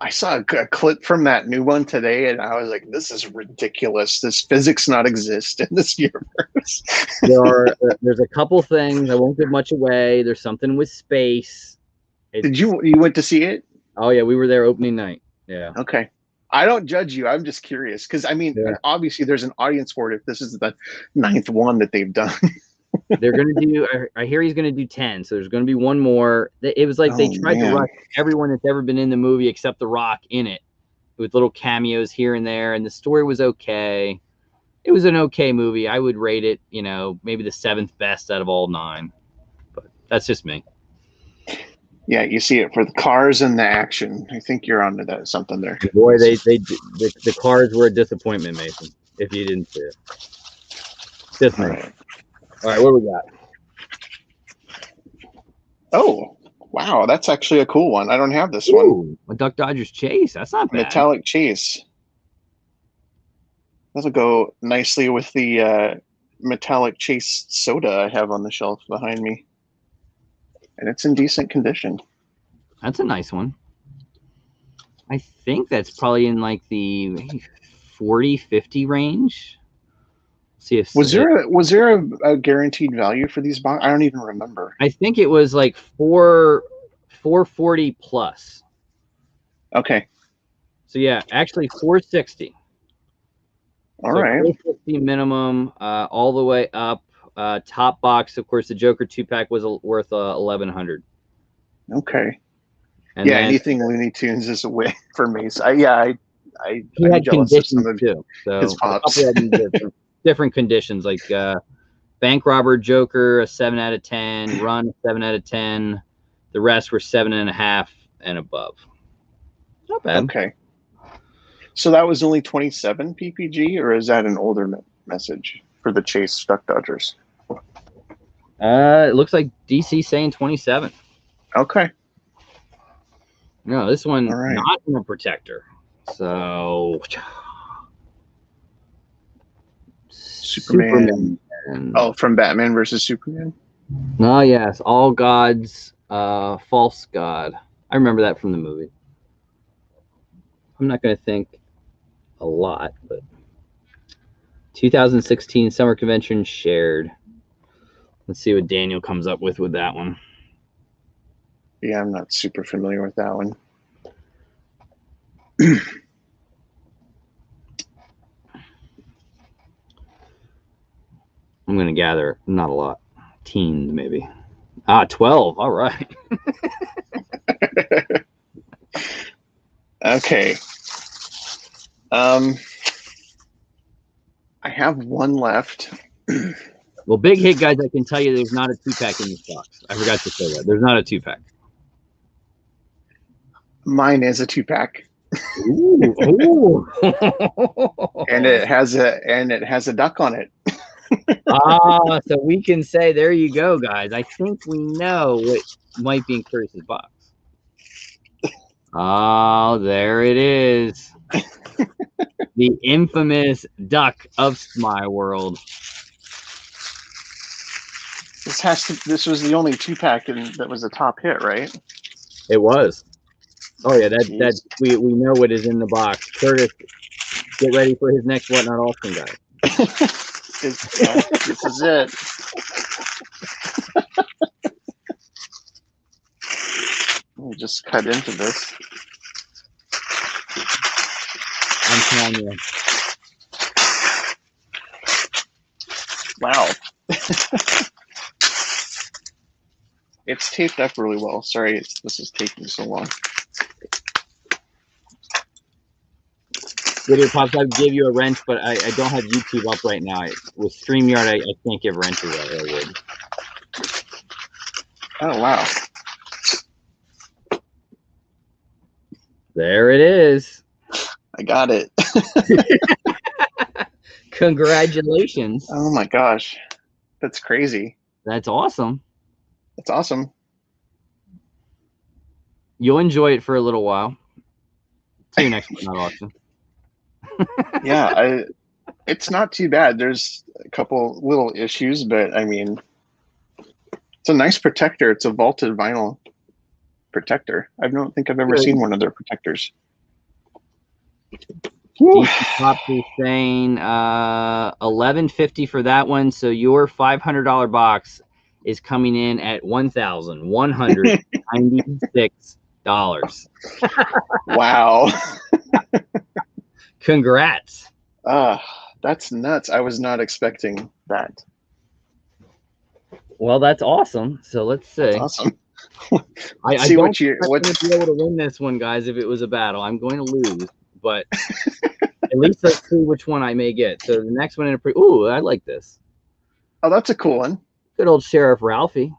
Speaker 2: I saw a clip from that new one today, and I was like, this is ridiculous. This physics not exist in this universe.
Speaker 1: There's a couple things. I won't give much away. There's something with space.
Speaker 2: Did you went to see it?
Speaker 1: Oh, yeah. We were there opening night. Yeah.
Speaker 2: Okay. I don't judge you. I'm just curious. Because, I mean, obviously there's an audience for it if this is the 9th one that they've done.
Speaker 1: They're going to do, I hear he's going to do 10. So there's going to be one more. It was like they tried to rush everyone that's ever been in the movie except The Rock in it with little cameos here and there. And the story was okay. It was an okay movie. I would rate it, maybe the 7th best out of all 9. But that's just me.
Speaker 2: Yeah, you see it for the cars and the action. I think you're onto that something there.
Speaker 1: Boy, the cars were a disappointment, Mason, if you didn't see it. Just me. All right, what do we got?
Speaker 2: Oh, wow. That's actually a cool one. I don't have this one.
Speaker 1: A Duck Dodgers Chase. That's not bad.
Speaker 2: Metallic Chase. That'll go nicely with the Metallic Chase soda I have on the shelf behind me. And it's in decent condition.
Speaker 1: That's a nice one. I think that's probably in like the 40, 50 range. See if
Speaker 2: was there a guaranteed value for these bonds? I don't even remember.
Speaker 1: I think it was like 440 plus.
Speaker 2: Okay.
Speaker 1: So yeah, actually 460.
Speaker 2: All right.
Speaker 1: 460 minimum, all the way up. Top box, of course, the Joker 2-pack was worth $1,100.
Speaker 2: Okay. And then, anything Looney Tunes is a win for me. So he had
Speaker 1: conditions too. So
Speaker 2: his pops.
Speaker 1: different conditions, like Bank Robber Joker, a 7 out of 10, Run 7 out of 10. The rest were 7.5 and above. Not bad.
Speaker 2: Okay. So that was only 27 PPG, or is that an older message for the Chase Duck Dodgers?
Speaker 1: It looks like DC saying 27.
Speaker 2: Okay.
Speaker 1: No, this one not in a protector. So
Speaker 2: Superman. Oh, from Batman versus Superman.
Speaker 1: Oh yes, all gods, false god. I remember that from the movie. I'm not going to think a lot, but 2016 Summer Convention shared. Let's see what Daniel comes up with that one.
Speaker 2: Yeah, I'm not super familiar with that one.
Speaker 1: I'm going to gather not a lot. Teens, maybe. 12. All right.
Speaker 2: Okay. I have one left.
Speaker 1: Well, big hit, guys, I can tell you there's not a 2-pack in this box. I forgot to say that. There's not a 2-pack.
Speaker 2: Mine is a 2-pack.
Speaker 1: Ooh, ooh.
Speaker 2: And it has a duck on it.
Speaker 1: So we can say, there you go, guys. I think we know what might be in Curtis's box. Oh, there it is. The infamous duck of Smeye World.
Speaker 2: This was the only 2-pack that was a top hit, right?
Speaker 1: It was. Oh yeah, that we know what is in the box. Curtis, get ready for his next What Not Austin, guys.
Speaker 2: This is it. Let me just cut into this.
Speaker 1: I'm telling you.
Speaker 2: Wow. It's taped up really well. Sorry, this is taking so long.
Speaker 1: Video Pops, I gave you a wrench, but I don't have YouTube up right now. With StreamYard, I can't give wrenches out. I would.
Speaker 2: Oh, wow.
Speaker 1: There it is.
Speaker 2: I got it.
Speaker 1: Congratulations.
Speaker 2: Oh my gosh. That's crazy.
Speaker 1: That's awesome.
Speaker 2: That's awesome.
Speaker 1: You'll enjoy it for a little while. See you next What Not Austin.
Speaker 2: Yeah, it's not too bad. There's a couple little issues, but I mean, it's a nice protector. It's a vaulted vinyl protector. I don't think I've ever seen one of their protectors.
Speaker 1: Pops is saying $11.50 for that one. So your $500 box is coming in at $1,196.
Speaker 2: Wow.
Speaker 1: Congrats.
Speaker 2: That's nuts. I was not expecting that.
Speaker 1: Well, that's awesome. So let's see.
Speaker 2: That's awesome.
Speaker 1: I don't think I'm going to be able to win this one, guys, if it was a battle. I'm going to lose, but at least let's see which one I may get. So the next one in a ooh, I like this.
Speaker 2: Oh, that's a cool one.
Speaker 1: Good old Sheriff Ralphie.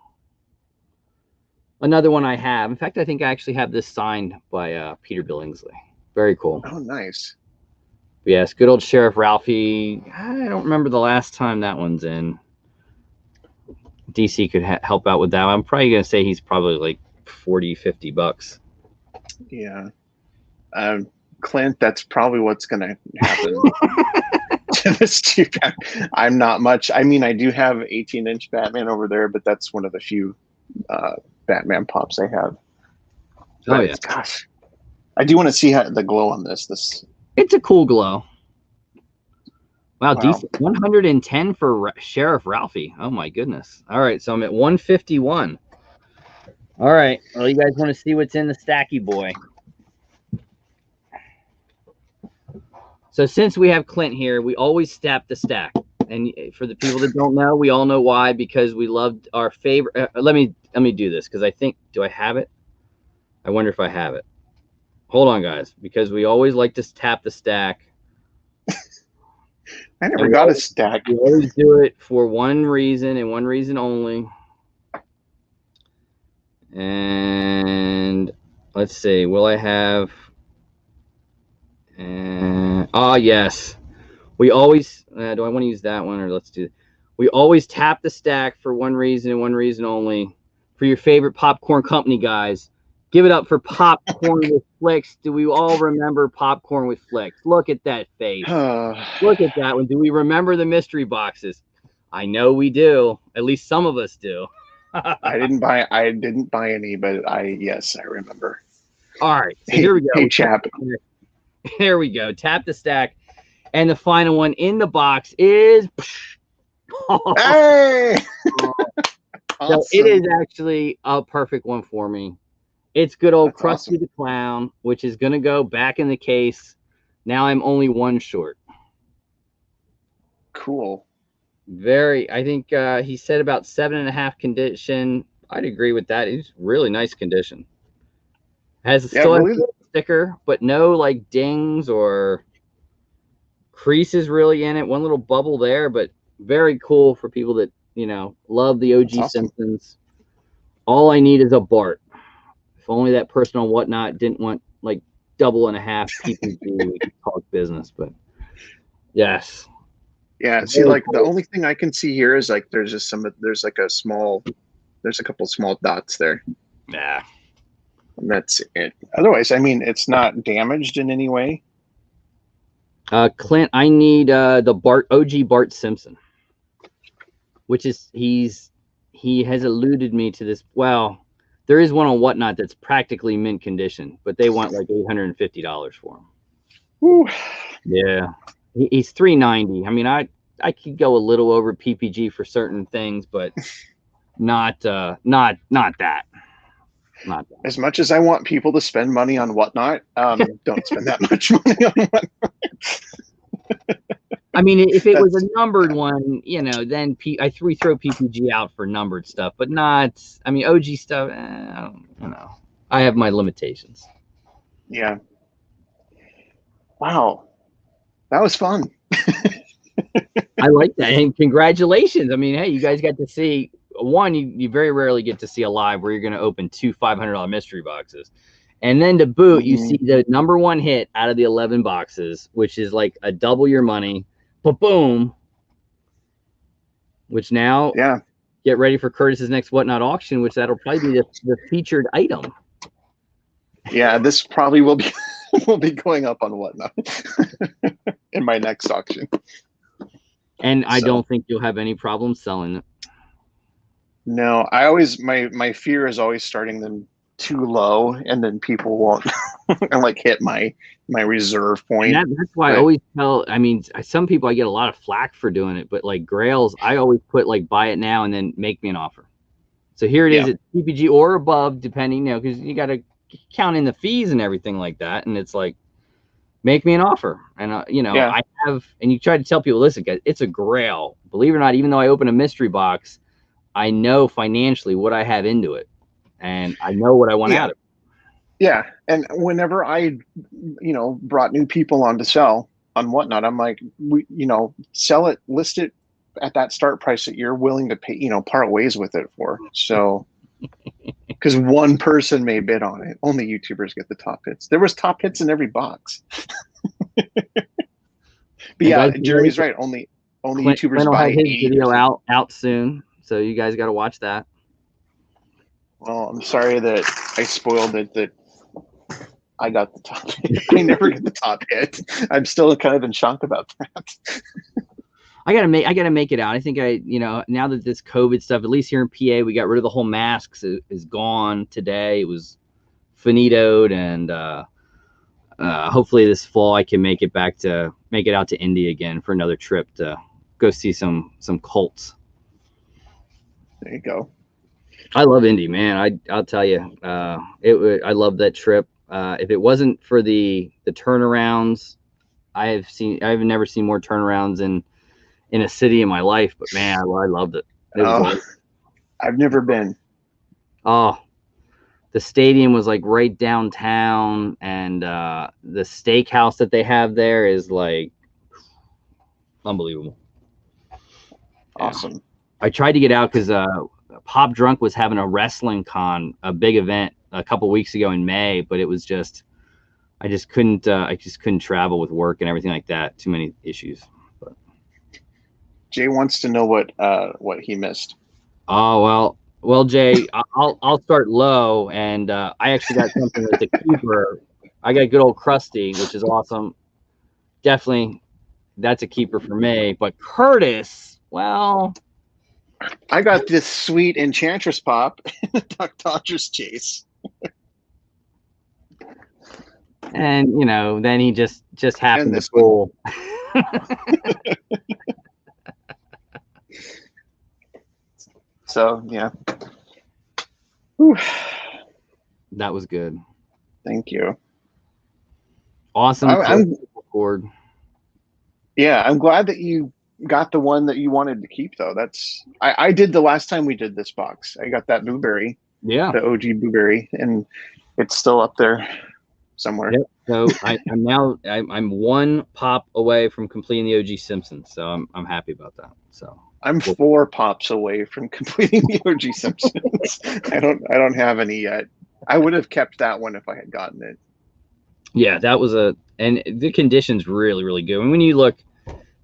Speaker 1: Another one I have. In fact, I think I actually have this signed by Peter Billingsley. Very cool.
Speaker 2: Oh, nice.
Speaker 1: Yes, good old Sheriff Ralphie. I don't remember the last time that one's in. DC could help out with that. I'm probably going to say he's probably like $40-$50.
Speaker 2: Yeah. Clint, that's probably what's going to happen to this 2-pack. I'm not much. I mean, I do have 18-inch Batman over there, but that's one of the few Batman pops I have.
Speaker 1: Oh, yeah.
Speaker 2: Gosh. I do want to see the glow on this.
Speaker 1: It's a cool glow. Wow, decent. 110 for Sheriff Ralphie. Oh my goodness. All right, so I'm at 151. All right. Well, you guys want to see what's in the stacky boy? So since we have Clint here, we always stap the stack. And for the people that don't know, we all know why, because we loved our favorite. Let me do this, because I think, do I have it? I wonder if I have it. Hold on, guys, because we always like to tap the stack.
Speaker 2: I never got a stack.
Speaker 1: We always do it for one reason and one reason only. And let's see, will I have? Yes. We always. Do I want to use that one, or let's do? We always tap the stack for one reason and one reason only. For your favorite popcorn company, guys, Give it up for popcorn with flicks. Do we all remember popcorn with flicks? Look at that face. Look at that one. Do we remember the mystery boxes? I know we do. At least some of us do.
Speaker 2: I didn't buy any, but yes, I remember.
Speaker 1: All right. So here we go.
Speaker 2: Hey, chap.
Speaker 1: There we go. Tap the stack. And the final one in the box is
Speaker 2: Hey!
Speaker 1: So it is actually a perfect one for me. It's good old
Speaker 2: That's
Speaker 1: Krusty
Speaker 2: awesome.
Speaker 1: the Clown, which is going to go back in the case. Now I'm only one short.
Speaker 2: Cool.
Speaker 1: I think he said about 7.5 condition. I'd agree with that. It's really nice condition. Still has a sticker, but no like dings or creases really in it. One little bubble there, but very cool for people that, love the OG Simpsons. All I need is a Bart. If only that person on Whatnot didn't want like 2.5 PPG, we could talk business. But yes.
Speaker 2: Yeah. See, like the only thing I can see here is like there's a couple small dots there.
Speaker 1: Yeah.
Speaker 2: And that's it. Otherwise, I mean, it's not damaged in any way.
Speaker 1: Clint, I need the OG Bart Simpson, which is he has eluded me to this. Well, there is one on Whatnot that's practically mint condition, but they want like $850 for him.
Speaker 2: Woo.
Speaker 1: Yeah, he's $390. I mean, I could go a little over PPG for certain things, but not that. Not that.
Speaker 2: As much as I want people to spend money on Whatnot, don't spend that much money on Whatnot.
Speaker 1: I mean, if it was a numbered one, then I throw PPG out for numbered stuff, but not. I mean, OG stuff. I don't know. I have my limitations.
Speaker 2: Yeah. Wow, that was fun.
Speaker 1: I like that, and congratulations. I mean, hey, you guys got to see one. You very rarely get to see a live where you're going to open 2 $500 mystery boxes. And then to boot, you see the number one hit out of the 11 boxes, which is like a double your money. Boom. Which now, get ready for Curtis's next Whatnot auction, which that'll probably be the featured item.
Speaker 2: Yeah, this probably will be going up on Whatnot in my next auction.
Speaker 1: And I don't think you'll have any problem selling it.
Speaker 2: No, my fear is always starting them too low, and then people won't like hit my reserve point.
Speaker 1: That's why I always tell. I mean, some people I get a lot of flack for doing it, but like Grails, I always put like buy it now and then make me an offer. So here it is at PPG or above, depending, because you got to count in the fees and everything like that, and it's like make me an offer, and I have, and you try to tell people, listen, guys, it's a Grail. Believe it or not, even though I open a mystery box, I know financially what I have into it. And I know what I want out of it.
Speaker 2: Yeah. And whenever I, brought new people on to sell on Whatnot, I'm like, sell it, list it at that start price that you're willing to pay, part ways with it for. So, because one person may bid on it, only YouTubers get the top hits. There was top hits in every box. But yeah, Jeremy's right. Only YouTubers buy his
Speaker 1: video out soon. So you guys got to watch that.
Speaker 2: Well, I'm sorry that I spoiled it, that I got the top hit. I never get the top hit. I'm still kind of in shock about that.
Speaker 1: I gotta make it out. I think now that this COVID stuff, at least here in PA, we got rid of the whole masks. It is gone today. It was finitoed, and hopefully this fall I can make it out to Indy again for another trip to go see some Colts.
Speaker 2: There you go.
Speaker 1: I love Indy, man. I'll tell you, I love that trip. If it wasn't for the turnarounds, I've never seen more turnarounds in a city in my life. But man, I loved it.
Speaker 2: I've never been.
Speaker 1: Oh, the stadium was like right downtown, and the steakhouse that they have there is like unbelievable.
Speaker 2: Awesome.
Speaker 1: Yeah. I tried to get out because Pop Drunk was having a wrestling con, a big event a couple weeks ago in May, but it was just, I just couldn't travel with work and everything like that. Too many issues. But
Speaker 2: Jay wants to know what he missed.
Speaker 1: Oh, well, Well, Jay, I'll start low, and I actually got something that's a keeper. I got good old Krusty, which is awesome. Definitely, that's a keeper for me. But Curtis, well,
Speaker 2: I got this sweet Enchantress pop, Duck Dodgers chase.
Speaker 1: and then he just
Speaker 2: And
Speaker 1: happened to
Speaker 2: this one.
Speaker 1: pull.
Speaker 2: So yeah. Whew.
Speaker 1: That was good.
Speaker 2: Thank you.
Speaker 1: Awesome
Speaker 2: I'm
Speaker 1: cord.
Speaker 2: yeah, I'm glad that you got the one that you wanted to keep though. I did the last time we did this box. I got that blueberry,
Speaker 1: Yeah.
Speaker 2: the OG blueberry, and it's still up there somewhere.
Speaker 1: Yep. So I'm one pop away from completing the OG Simpsons. So I'm happy about that. So
Speaker 2: I'm 4 pops away from completing the OG Simpsons. I don't have any yet. I would have kept that one if I had gotten it.
Speaker 1: yeah, that was and the condition's really, really good. And when you look,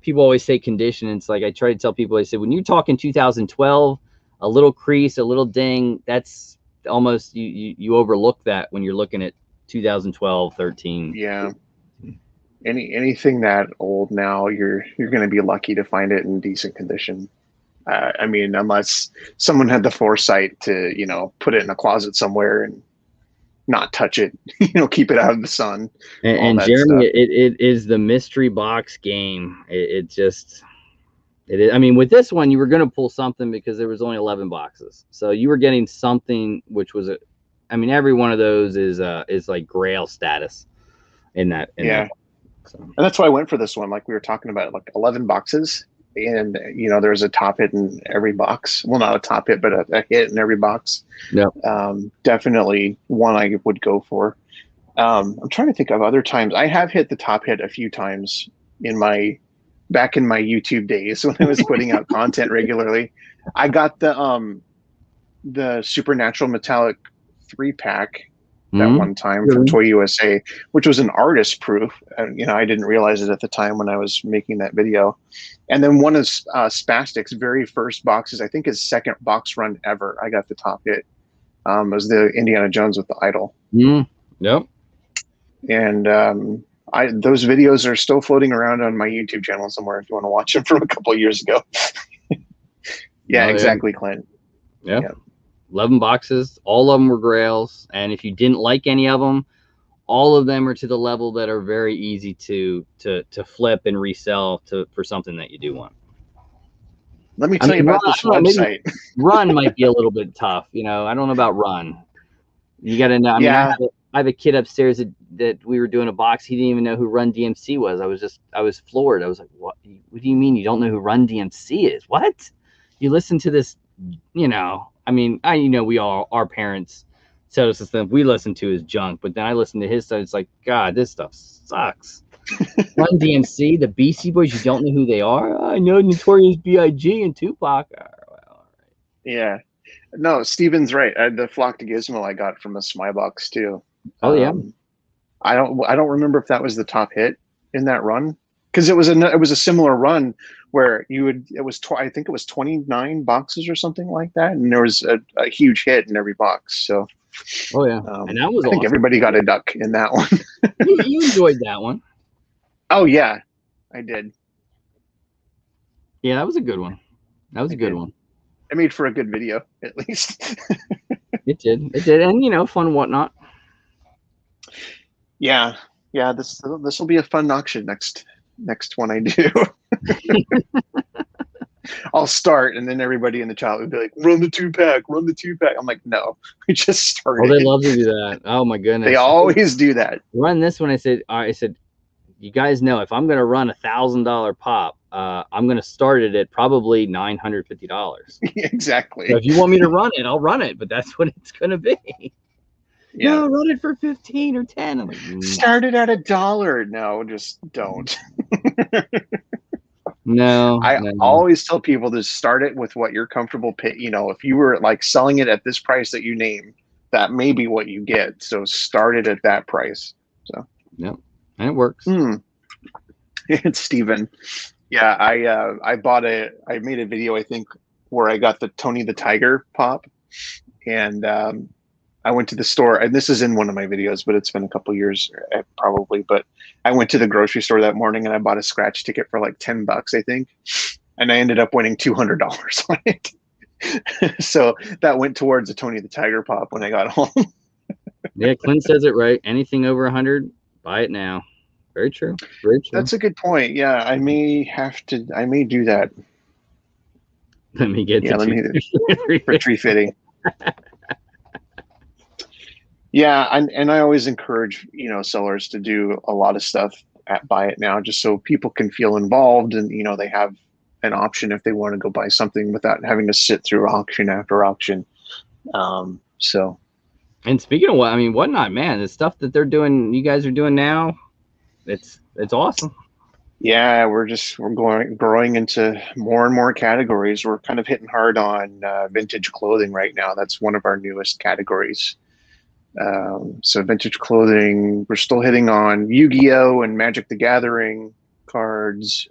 Speaker 1: people always say condition. And it's like I try to tell people, I said, when you're talking 2012, a little crease, a little ding, that's almost you overlook that when you're looking at 2012, 13.
Speaker 2: Yeah. Anything that old now, you're going to be lucky to find it in decent condition. I mean, unless someone had the foresight to, put it in a closet somewhere and not touch it, keep it out of the sun.
Speaker 1: And Jeremy, it is the mystery box game. It just, it is. I mean, with this one, you were going to pull something because there was only 11 boxes. So you were getting something, which was every one of those is like Grail status in that.
Speaker 2: Yeah. So. And that's why I went for this one. Like we were talking about, like 11 boxes. And there's a top hit in every box. Well, not a top hit, but a hit in every box.
Speaker 1: Yep.
Speaker 2: Definitely one I would go for. I'm trying to think of other times. I have hit the top hit a few times back in my YouTube days when I was putting out content regularly. I got the Supernatural Metallic 3-pack that one time from Toy USA, which was an artist proof. I didn't realize it at the time when I was making that video. And then one of Spastic's very first boxes, I think his second box run ever, I got the top hit. Was the Indiana Jones with the idol.
Speaker 1: Yep.
Speaker 2: And those videos are still floating around on my YouTube channel somewhere if you want to watch them from a couple of years ago. Yeah, exactly, Clint.
Speaker 1: Yeah. 11 boxes, all of them were Grails, and if you didn't like any of them, all of them are to the level that are very easy to flip and resell for something that you do want.
Speaker 2: Let me tell you about this website.
Speaker 1: Run might be a little bit tough. I don't know about Run. You got to know. I have a kid upstairs that we were doing a box. He didn't even know who Run DMC was. I was floored. I was like, what do you mean you don't know who Run DMC is? What? You listen to this, we all, our parents tell us the stuff we listen to is junk, but then I listen to his stuff. It's like, God, this stuff sucks. Run DMC, the Beastie Boys, you don't know who they are? I know Notorious B.I.G. and Tupac. All right.
Speaker 2: Yeah. No, Steven's right. The Flock to Gizmo I got from a Smeye box too.
Speaker 1: Oh yeah.
Speaker 2: I don't remember if that was the top hit in that run, because it was a similar run where I think it was 29 boxes or something like that, and there was a huge hit in every box. So
Speaker 1: oh yeah, and that was
Speaker 2: I think everybody got a duck in that one.
Speaker 1: you enjoyed that one.
Speaker 2: Oh yeah, I did.
Speaker 1: Yeah, that was a good one. That was a good one.
Speaker 2: It made for a good video, at least.
Speaker 1: It did, and fun whatnot.
Speaker 2: Yeah. This will be a fun auction next one I do. I'll start, and then everybody in the chat would be like, "Run the 2-pack, run the 2-pack." I'm like, "No, we just started."
Speaker 1: Oh, they love to do that. Oh my goodness,
Speaker 2: they always do that.
Speaker 1: Run this one. I said, you guys know if I'm going to run $1,000 pop, I'm going to start it at probably $950.
Speaker 2: Exactly.
Speaker 1: So if you want me to run it, I'll run it, but that's what it's going to be.
Speaker 2: Yeah.
Speaker 1: No, run it for 15 or 10. I'm like,
Speaker 2: start it at $1. No, just don't.
Speaker 1: No.
Speaker 2: I always tell people to start it with what you're comfortable pay. If you were like selling it at this price that you name, that may be what you get. So start it at that price. So
Speaker 1: yep, and it works.
Speaker 2: It's Steven. Yeah, I made a video, I think, where I got the Tony the Tiger pop. And I went to the store, and this is in one of my videos, but it's been a couple years probably. But I went to the grocery store that morning and I bought a scratch ticket for like $10, I think, and I ended up winning $200 on it. So that went towards a Tony the Tiger pop when I got home.
Speaker 1: Yeah, Clint says it right. Anything over 100, buy it now. Very true. Very true.
Speaker 2: That's a good point. Yeah, I may do that.
Speaker 1: Let me get
Speaker 2: for tree fitting. Yeah, and I always encourage sellers to do a lot of stuff at Buy It Now, just so people can feel involved, and they have an option if they want to go buy something without having to sit through auction after auction. So.
Speaker 1: And speaking of Whatnot, man, the stuff that they're doing, you guys are doing now, it's awesome.
Speaker 2: Yeah, we're growing into more and more categories. We're kind of hitting hard on vintage clothing right now. That's one of our newest categories. So vintage clothing, we're still hitting on Yu-Gi-Oh! And Magic the Gathering cards.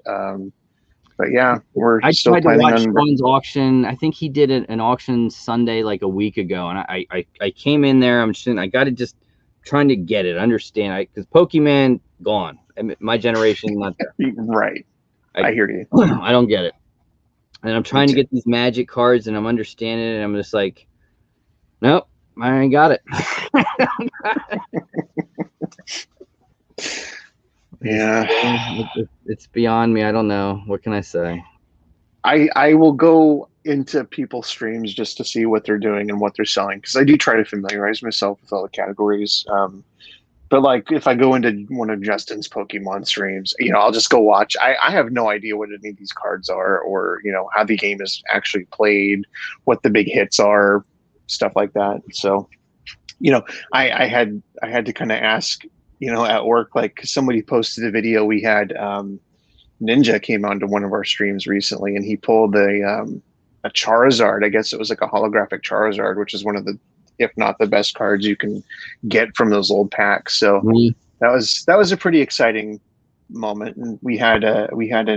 Speaker 2: But yeah,
Speaker 1: I tried to watch Sean's auction. I think he did an auction Sunday like a week ago, and I came in there. I got to just trying to get it, understand, because Pokemon gone. My generation not there.
Speaker 2: Right. I hear you.
Speaker 1: I don't get it, and I'm trying to get these Magic cards, and I'm understanding it, and I'm just like, nope, I ain't got it.
Speaker 2: Yeah,
Speaker 1: it's beyond me. I don't know. What can I say?
Speaker 2: I will go into people's streams just to see what they're doing and what they're selling, because I do try to familiarize myself with all the categories. But like if I go into one of Justin's Pokemon streams, I'll just go watch. I have no idea what any of these cards are, or how the game is actually played, what the big hits are, stuff like that. So, I had to kind of ask, at work, like somebody posted a video. We had Ninja came onto one of our streams recently, and he pulled a Charizard. I guess it was like a holographic Charizard, which is one of the, if not the best cards you can get from those old packs. So that was a pretty exciting moment. And we had an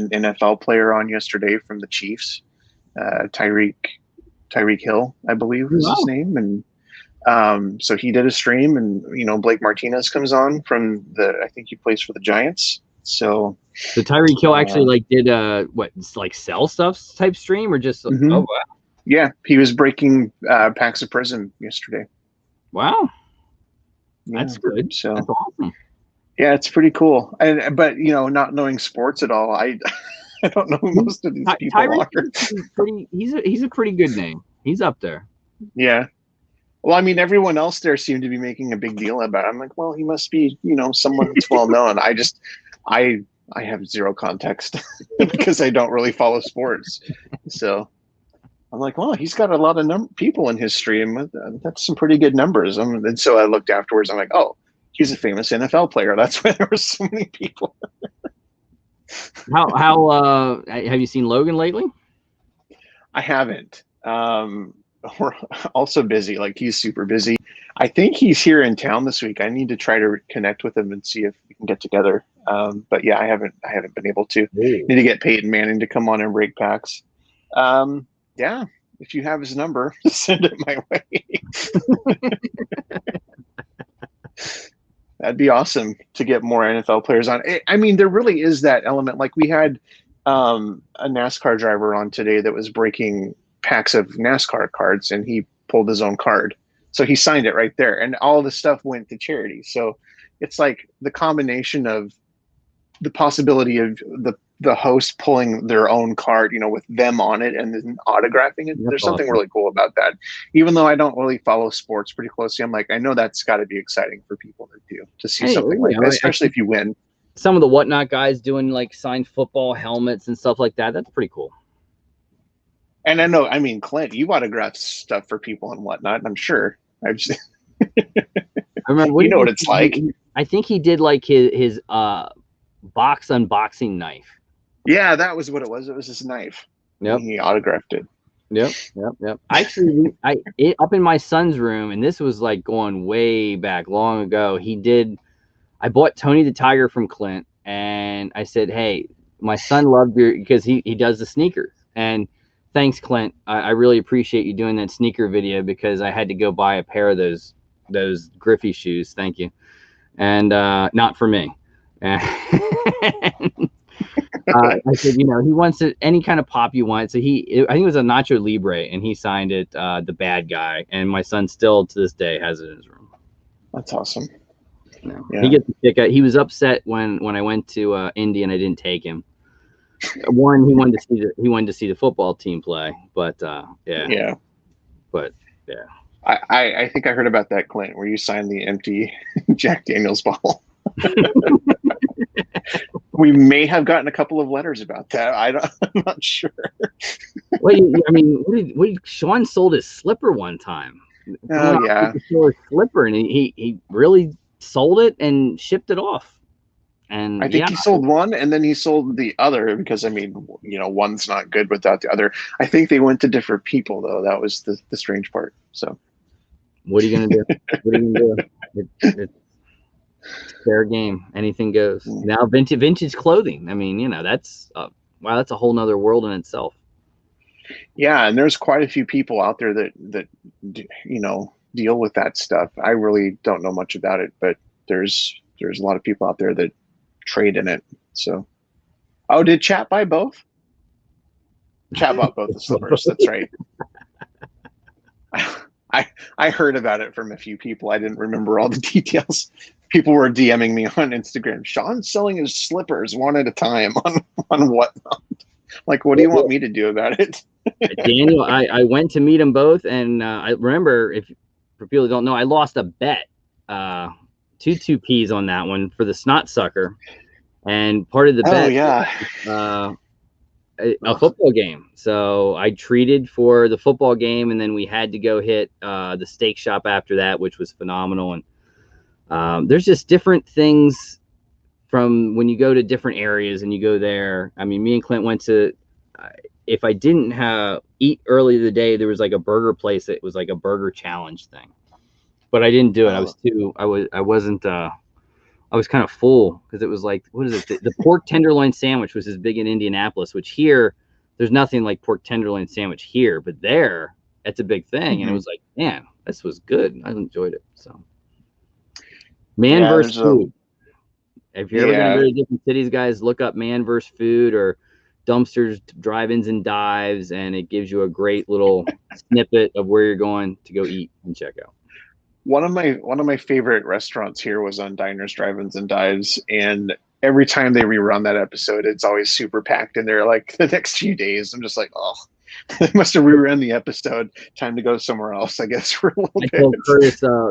Speaker 2: NFL player on yesterday from the Chiefs, Tyreek Hill, I believe is his name. And so he did a stream, and Blake Martinez comes on from I think he plays for the Giants. So
Speaker 1: Tyreek Hill actually did sell stuff type stream, or just
Speaker 2: mm-hmm. Oh wow. Yeah, he was breaking packs of Prism yesterday.
Speaker 1: Wow, that's good.
Speaker 2: So
Speaker 1: that's awesome.
Speaker 2: Yeah, it's pretty cool. But not knowing sports at all, I don't know who most of these people are.
Speaker 1: He's a pretty good name. He's up there.
Speaker 2: Yeah. Well, everyone else there seemed to be making a big deal about it. I'm like, well, he must be, someone that's well known. I have zero context because I don't really follow sports. So I'm like, well, he's got a lot of people in his stream. That's some pretty good numbers. And so I looked afterwards. I'm like, oh, he's a famous NFL player. That's why there were so many people.
Speaker 1: How have you seen Logan lately?
Speaker 2: I haven't. We're also busy. Like, he's super busy. I think he's here in town this week. I need to try to connect with him and see if we can get together. But yeah, I haven't been able to. Need to get Peyton Manning to come on and break packs. Yeah, if you have his number, send it my way. That'd be awesome to get more NFL players on. There really is that element. Like, we had a NASCAR driver on today that was breaking packs of NASCAR cards, and he pulled his own card. So he signed it right there, and all the stuff went to charity. So it's like the combination of the possibility of the host pulling their own card, with them on it and then autographing it. There's something really cool about that. Even though I don't really follow sports pretty closely, I'm like, I know that's got to be exciting for people to see something like that, especially if you win.
Speaker 1: Some of the Whatnot guys doing like signed football helmets and stuff like that. That's pretty cool.
Speaker 2: And I know, Clint, you autograph stuff for people and Whatnot, I'm sure. I remember, you know what it's like.
Speaker 1: I think he did like his box unboxing knife.
Speaker 2: Yeah, that was what it was. It was his knife.
Speaker 1: Yep.
Speaker 2: He autographed it.
Speaker 1: Yep. Actually, up in my son's room, and this was like going way back long ago. I bought Tony the Tiger from Clint, and I said, hey, my son loved because he does the sneakers, and Thanks, Clint. I really appreciate you doing that sneaker video because I had to go buy a pair of those Griffey shoes. Thank you, and not for me. And I said, you know, he wants it, any kind of pop you want. So I think it was a Nacho Libre, and he signed it, the bad guy. And my son still to this day has it in his room.
Speaker 2: That's awesome.
Speaker 1: You know,
Speaker 2: Yeah.
Speaker 1: he gets the kick out. He was upset when I went to Indy and I didn't take him. One, he wanted to see the football team play, but
Speaker 2: Yeah.
Speaker 1: but yeah.
Speaker 2: I think I heard about that, Clint, where you signed the empty Jack Daniels bottle. We may have gotten a couple of letters about that. I'm not sure.
Speaker 1: Well, I mean, Sean sold his slipper one time.
Speaker 2: Oh yeah,
Speaker 1: His slipper, and he really sold it and shipped it off. And
Speaker 2: I think he sold one, and then he sold the other because I mean, you know, one's not good without the other. I think they went to different people, though. That was the strange part. So,
Speaker 1: what are you gonna do? What are you gonna do? It's fair game. Anything goes. Now, vintage clothing. I mean, you know, that's wow, that's a whole nother world in itself.
Speaker 2: Yeah, and there's quite a few people out there that you know deal with that stuff. I really don't know much about it, but there's a lot of people out there that trade in it. So, oh, did Chat buy both? Chat bought both the slippers. That's right. I heard about it from a few people. I didn't remember all the details. People were DMing me on Instagram. Sean's selling his slippers one at a time on whatnot. Like, what do you want me to do about it?
Speaker 1: Daniel, I went to meet them both, and I remember, for people who don't know, I lost a bet, 2-2 on that one for the snot sucker, and part of the bet,
Speaker 2: yeah,
Speaker 1: a football game. So I treated for the football game, and then we had to go hit the steak shop after that, which was phenomenal. And there's just different things from when you go to different areas and you go there. I mean, me and Clint went to, if I didn't eat early of the day, there was like a burger place that was like a burger challenge thing, but I didn't do it. I was kind of full because it was like, what is it? The pork tenderloin sandwich was as big in Indianapolis, which here there's nothing like pork tenderloin sandwich here, but there it's a big thing. And it was like, man, this was good. I enjoyed it. So man versus food. If you're ever going to go to different cities, guys, look up Man vs. Food or Dumpsters, Drive-Ins and Dives, and it gives you a great little snippet of where you're going to go eat and check out.
Speaker 2: One of my favorite restaurants here was on Diners, Drive-Ins and Dives, and every time they rerun that episode, it's always super packed in there. Like the next few days, I'm just like, oh, they must have rerun the episode. Time to go somewhere else, I guess, for a little bit.
Speaker 1: I told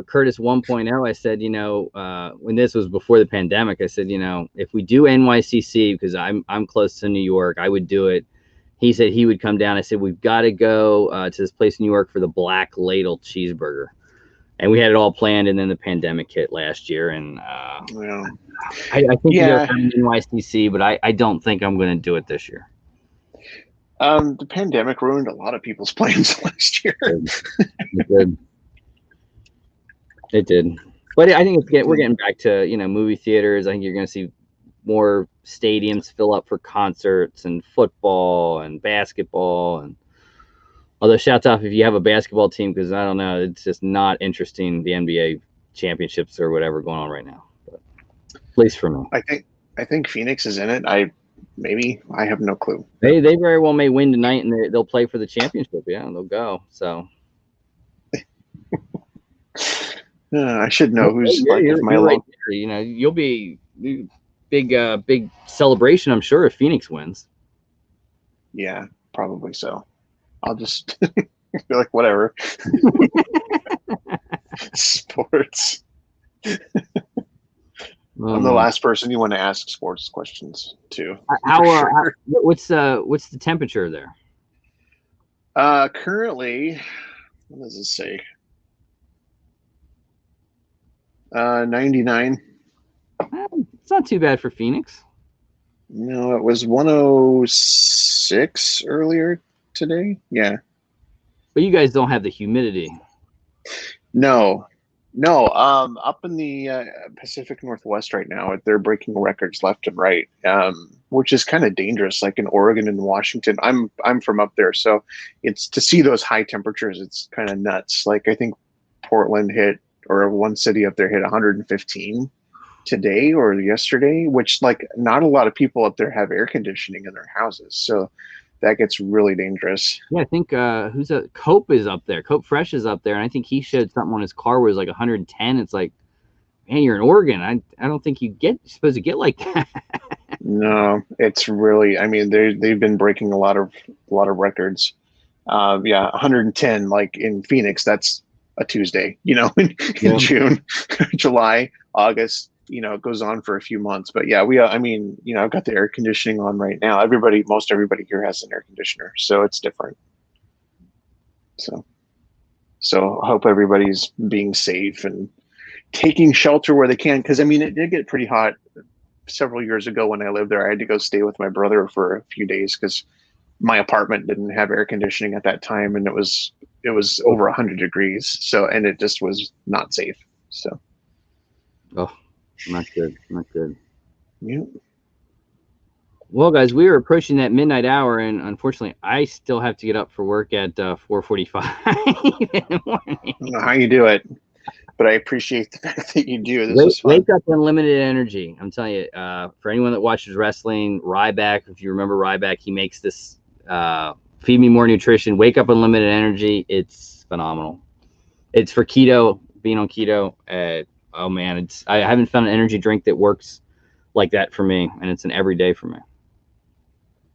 Speaker 1: Curtis 1.0, I said, you know, when this was before the pandemic, I said, you know, if we do NYCC, because I'm close to New York, I would do it. He said he would come down. I said, we've got to go to this place in New York for the Black Ladle cheeseburger. And we had it all planned, and then the pandemic hit last year. And I think we're in NYCC, but I don't think I'm going to do it this year.
Speaker 2: The pandemic ruined a lot of people's plans last year.
Speaker 1: It did. It did. But I think we're getting back to, you know, movie theaters. I think you're going to see more stadiums fill up for concerts and football and basketball. And although shouts out if you have a basketball team, because I don't know, it's just not interesting, the NBA championships or whatever going on right now. But at least for me.
Speaker 2: I think Phoenix is in it. Maybe I have no clue.
Speaker 1: They very well may win tonight, and they'll play for the championship. Yeah, they'll go. So
Speaker 2: I should know who's
Speaker 1: my right there. You know, you'll be big celebration, I'm sure, if Phoenix wins.
Speaker 2: Yeah, probably so. I'll just be like, whatever. Sports. I'm the last person you want to ask sports questions to.
Speaker 1: What's the temperature there?
Speaker 2: Currently, what does it say? 99.
Speaker 1: It's not too bad for Phoenix.
Speaker 2: No, it was 106 earlier today. Yeah.
Speaker 1: But you guys don't have the humidity.
Speaker 2: No. No, up in the Pacific Northwest right now, they're breaking records left and right, which is kind of dangerous. Like in Oregon and Washington, I'm from up there, so it's to see those high temperatures. It's kind of nuts. Like I think Portland hit, or one city up there hit 115 today or yesterday, which like not a lot of people up there have air conditioning in their houses, so that gets really dangerous.
Speaker 1: Yeah, I think who's a Cope is up there. Cope Fresh is up there, and I think he showed something on his car where it was like 110. It's like, man, you're in Oregon. I don't think you're supposed to get like that.
Speaker 2: No, it's really. I mean, they've been breaking a lot of records. Yeah, 110 like in Phoenix. That's a Tuesday. In
Speaker 1: Yeah.
Speaker 2: June, July, August. It goes on for a few months. But yeah, we. I mean, I've got the air conditioning on right now. Most everybody here has an air conditioner, so it's different. So, so I hope everybody's being safe and taking shelter where they can. Because I mean, it did get pretty hot several years ago when I lived there. I had to go stay with my brother for a few days because my apartment didn't have air conditioning at that time, and it was over 100 degrees. So, and it just was not safe. So,
Speaker 1: Oh, not good. Not good.
Speaker 2: yeah.
Speaker 1: Well, guys, we are approaching that midnight hour, and unfortunately, I still have to get up for work at 4:45 in the morning.
Speaker 2: I don't know how you do it, but I appreciate the fact that you do. This
Speaker 1: Wake,
Speaker 2: was fun.
Speaker 1: wake up unlimited energy. I'm telling you, for anyone that watches wrestling, Ryback, if you remember Ryback, he makes this feed me more nutrition. Wake up unlimited energy. It's phenomenal. It's for keto, being on keto. Oh man, I haven't found an energy drink that works like that for me, and it's an everyday for me.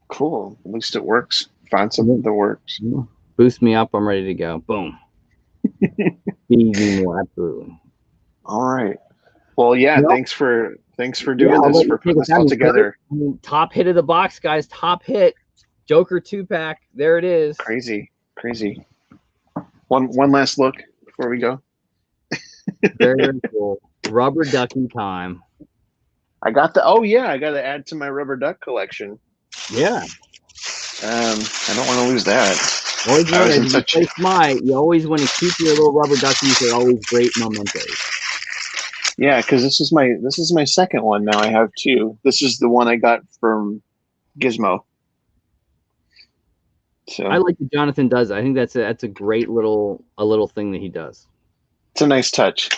Speaker 2: Cool. At least it works. Find something that works.
Speaker 1: Yeah. Boost me up. I'm ready to go. Boom. Feed me more. Absolutely.
Speaker 2: All right. Well, yeah.
Speaker 1: Well,
Speaker 2: Thanks for
Speaker 1: yeah,
Speaker 2: doing
Speaker 1: I'll
Speaker 2: this,
Speaker 1: let you
Speaker 2: for
Speaker 1: take
Speaker 2: putting
Speaker 1: it
Speaker 2: this all
Speaker 1: down.
Speaker 2: together.
Speaker 1: Top hit of the box, guys. Top hit. Joker 2-pack. There it is.
Speaker 2: Crazy, crazy. One last look before we go.
Speaker 1: Very, very cool. Rubber ducky time.
Speaker 2: I got the. Oh yeah, I got to add to my rubber duck collection.
Speaker 1: Yeah.
Speaker 2: I don't want to lose that.
Speaker 1: Always
Speaker 2: I
Speaker 1: know
Speaker 2: was
Speaker 1: that
Speaker 2: in
Speaker 1: if you
Speaker 2: such.
Speaker 1: play Smeye, you always want to keep your little rubber duckies. They're always great mementos.
Speaker 2: Yeah, because this is my second one now. I have two. This is the one I got from Gizmo.
Speaker 1: I
Speaker 2: So
Speaker 1: like what Jonathan does. I think that's a great little thing that he does.
Speaker 2: it's a nice touch.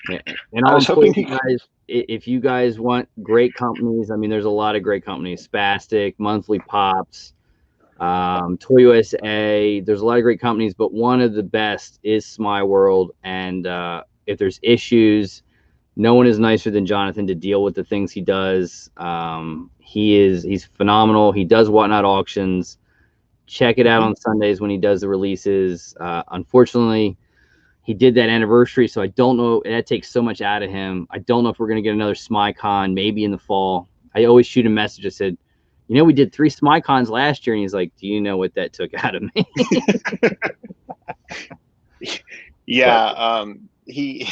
Speaker 1: Yeah. And
Speaker 2: I
Speaker 1: I'll
Speaker 2: was
Speaker 1: employ
Speaker 2: hoping
Speaker 1: you
Speaker 2: he.
Speaker 1: guys if you guys want great companies. I mean, there's a lot of great companies: Spastic, Monthly Pops, Toy USA. There's a lot of great companies, but one of the best is Smile World. And if there's issues, no one is nicer than Jonathan to deal with the things he does. He's phenomenal. He does Whatnot auctions. Check it out
Speaker 2: Mhm.
Speaker 1: on Sundays when he does the releases. Unfortunately, he did that anniversary, so I don't know. That takes so much out of him. I don't know if we're gonna get another SmyCon, maybe in the fall. I always shoot a message. I said, we did 3 SmyCons last year, and he's like, "Do you know what that took out of me?"
Speaker 2: Yeah.
Speaker 1: But
Speaker 2: He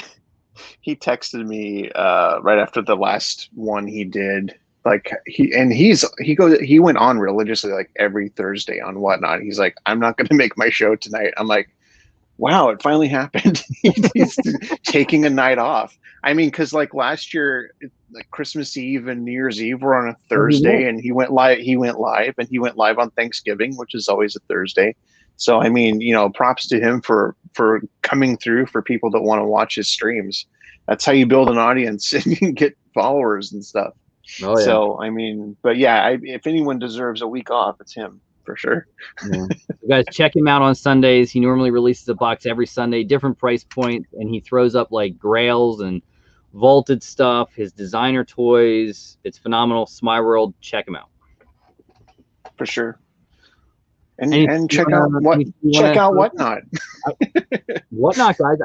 Speaker 2: texted me right after the last one he did. Like he went on religiously like every Thursday on Whatnot. He's like, I'm not going to make my show tonight. I'm like, wow, it finally happened. He's taking a night off. I mean, because like last year, like Christmas Eve and New Year's Eve were on a
Speaker 1: oh, he
Speaker 2: Thursday,
Speaker 1: went.
Speaker 2: and he went live. And he went live on Thanksgiving, which is always a Thursday. So I mean, props to him for coming through for people that want to watch his streams. That's how you build an audience and you can get followers and stuff.
Speaker 1: Oh yeah.
Speaker 2: So I mean, but yeah, if anyone deserves a week off, it's him for sure.
Speaker 1: Yeah. You guys check him out on Sundays. He normally releases a box every Sunday, different price points, and he throws up like grails and vaulted stuff, his designer toys. It's phenomenal. Smile World, check him out.
Speaker 2: For sure. And
Speaker 1: Anything
Speaker 2: and
Speaker 1: you
Speaker 2: check out
Speaker 1: wanna,
Speaker 2: what
Speaker 1: anything you
Speaker 2: check
Speaker 1: wanna
Speaker 2: out Whatnot.
Speaker 1: Whatnot, guys?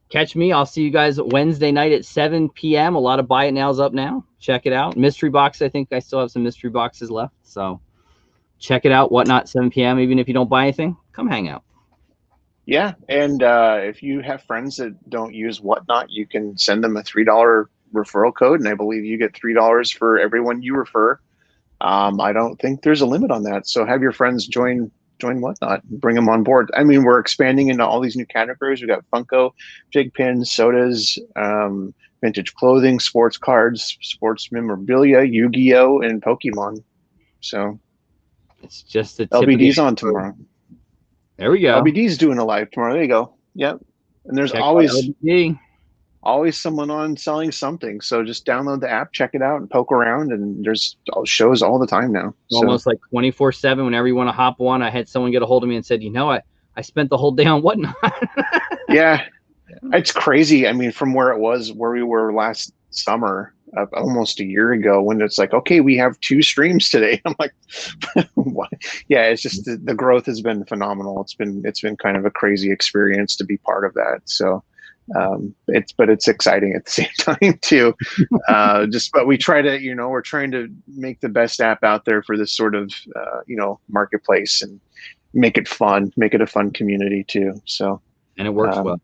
Speaker 1: Catch me. I'll see you guys Wednesday night at 7 p.m. A lot of buy it nows up now. Check it out. Mystery box. I think I still have some mystery boxes left. So check it out. Whatnot, 7 p.m. Even if you don't buy anything, come hang out.
Speaker 2: Yeah, and if you have friends that don't use Whatnot, you can send them a $3 referral code, and I believe you get $3 for everyone you refer. I don't think there's a limit on that, so have your friends join Whatnot and bring them on board. I mean, we're expanding into all these new categories. We got Funko, jig pins, sodas, vintage clothing, sports cards, sports memorabilia, Yu-Gi-Oh, and Pokemon. So
Speaker 1: It's just the tip
Speaker 2: LBD's
Speaker 1: of
Speaker 2: on tomorrow.
Speaker 1: There we go.
Speaker 2: LBD's doing a live tomorrow. There you go. Yep. And there's
Speaker 1: Check
Speaker 2: always someone on selling something. So just download the app, check it out, and poke around. And there's shows all the time now.
Speaker 1: Almost like 24/7. Whenever you want to hop on, I had someone get a hold of me and said, I spent the whole day on Whatnot.
Speaker 2: Yeah, it's crazy. I mean, from where we were last summer, almost a year ago, when it's like, okay, we have 2 streams today. I'm like, what? Yeah, it's just the growth has been phenomenal. It's been kind of a crazy experience to be part of that. So it's exciting at the same time too. But we try to, we're trying to make the best app out there for this sort of marketplace, and make it fun, make it a fun community too. So
Speaker 1: and it works well.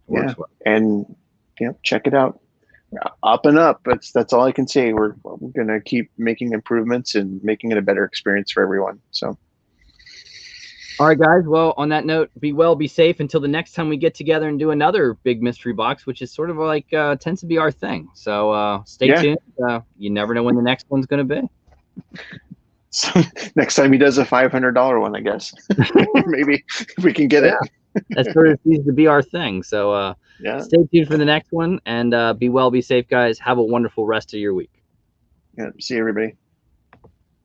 Speaker 2: Well. And check it out. Up and up. That's all I can say. We're gonna keep making improvements and making it a better experience for everyone. So
Speaker 1: all right, guys. Well, on that note, be well, be safe until the next time we get together and do another big mystery box, which is sort of like tends to be our thing. So stay tuned. You never know when the next one's going to be.
Speaker 2: So next time he does a $500 one, I guess. Maybe if we can get it.
Speaker 1: That sort of seems to be our thing. So stay tuned for the next one, and be well, be safe, guys. Have a wonderful rest of your week.
Speaker 2: Yeah. See you, everybody.